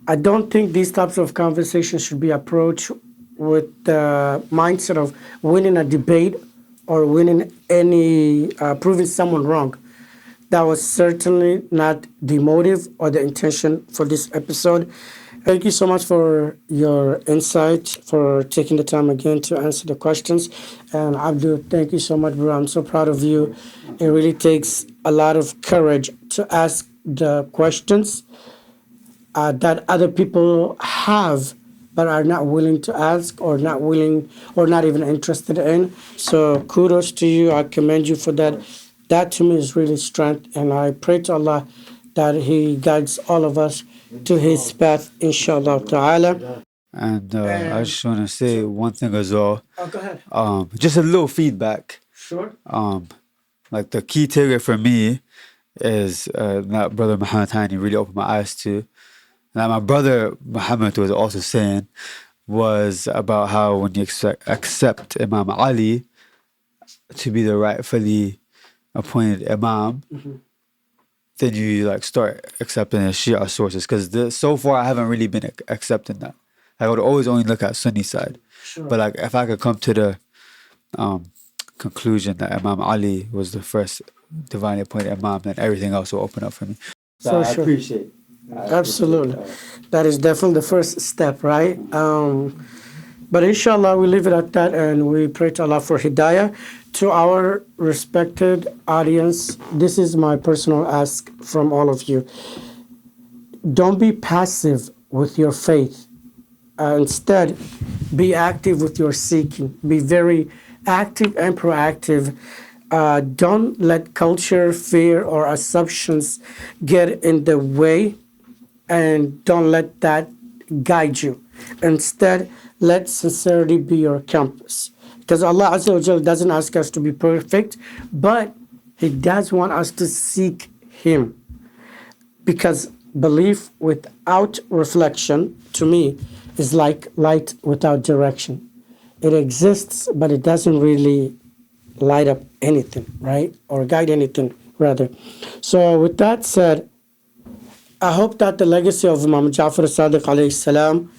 I don't think these types of conversations should be approached with the mindset of winning a debate or winning proving someone wrong. That was certainly not the motive or the intention for this episode. Thank you so much for your insight, for taking the time again to answer the questions. And Abdul, thank you so much, bro. I'm so proud of you. It really takes a lot of courage to ask the questions that other people have but are not willing to ask or not willing or not even interested in. So kudos to you. I commend you for that. That to me is really strength. And I pray to Allah that He guides all of us to His path, inshallah ta'ala. And I just want to say one thing as well. Oh, go ahead. Just a little feedback. Sure. Like the key takeaway for me is that brother Muhammad Hani really opened my eyes to. That my brother Muhammad was also saying was about how when you accept Imam Ali to be the rightfully appointed Imam, then you like start accepting the Shia sources. Because so far I haven't really been accepting that. I would always only look at Sunni side. Sure. But like if I could come to the conclusion that Imam Ali was the first divinely appointed Imam, then everything else will open up for me. So I sure. appreciate it. Absolutely. That is definitely the first step, right? But inshallah, we leave it at that and we pray to Allah for hidayah. To our respected audience, this is my personal ask from all of you. Don't be passive with your faith. Instead, be active with your seeking. Be very active and proactive. Don't let culture, fear, or assumptions get in the way, and don't let that guide you. Instead, let sincerity be your compass. Because Allah Azza wa Jal doesn't ask us to be perfect, but He does want us to seek Him. Because belief without reflection, to me, is like light without direction. It exists, but it doesn't really light up anything, right? Or guide anything, rather. So with that said, I hope that the legacy of Imam Ja'far al-Sadiq alayhi salam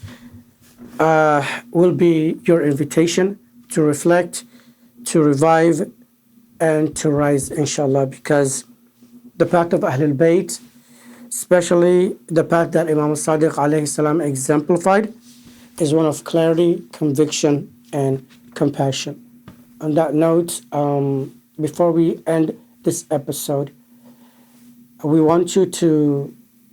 will be your invitation to reflect, to revive, and to rise, inshallah, because the path of Ahlul Bayt, especially the path that Imam al-Sadiq alayhi salam exemplified, is one of clarity, conviction, and compassion. On that note, before we end this episode, we want you to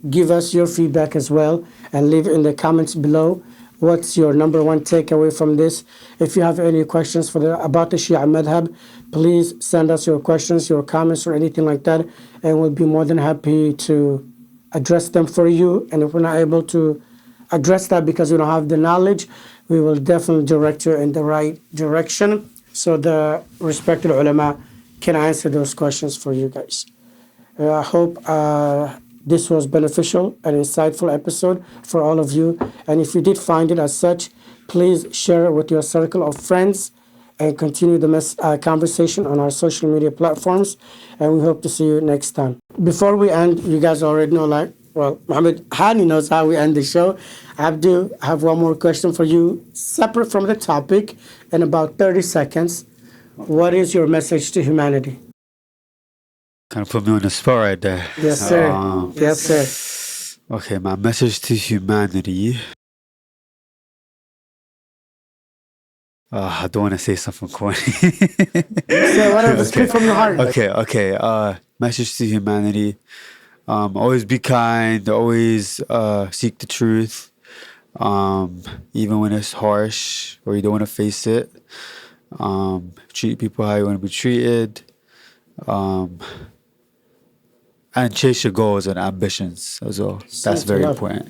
give us your feedback as well and leave in the comments below what's your number one takeaway from this. If you have any questions about the Shia madhab, please send us your questions, your comments, or anything like that, and we'll be more than happy to address them for you. And if we're not able to address that because we don't have the knowledge, we will definitely direct you in the right direction so the respected ulama can answer those questions for you guys. I hope this was beneficial and insightful episode for all of you. And if you did find it as such, please share it with your circle of friends and continue the conversation on our social media platforms. And we hope to see you next time. Before we end, you guys already know, Muhammad Hani knows how we end the show. Abdu, I have one more question for you, separate from the topic, in about 30 seconds. What is your message to humanity? Kind of put me on the spot right there. Yes, sir. Yes, sir. Okay, my message to humanity. I don't want to say something corny. Say whatever, speak from your heart. Okay. Message to humanity. Always be kind. Always seek the truth, even when it's harsh or you don't want to face it. Treat people how you want to be treated, um, and chase your goals and ambitions as well. That's Same to very love. important.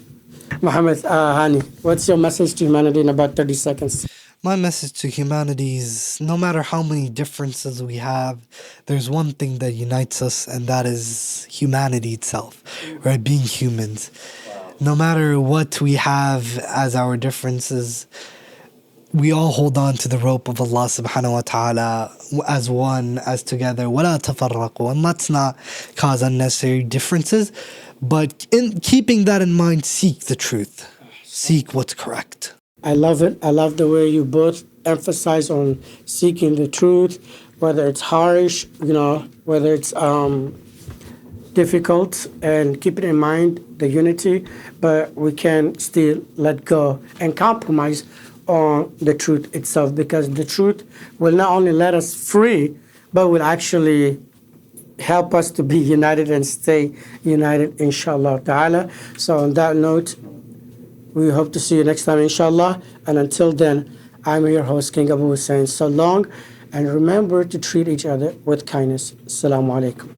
Muhammad, Hani, what's your message to humanity in about 30 seconds? My message to humanity is no matter how many differences we have, there's one thing that unites us, and that is humanity itself, right? Being humans. No matter what we have as our differences, we all hold on to the rope of Allah subhanahu wa ta'ala as one, as together. وَلَا تَفَرَّقُوا. And let's not cause unnecessary differences. But in keeping that in mind, seek the truth. Seek what's correct. I love it. I love the way you both emphasize on seeking the truth, whether it's harsh, whether it's difficult, and keeping in mind the unity, but we can still let go and compromise on the truth itself, because the truth will not only let us free, but will actually help us to be united and stay united, inshallah ta'ala. So on that note, we hope to see you next time, inshallah. And until then, I'm your host, King Abu, saying so long. And remember to treat each other with kindness. Assalamu alaikum.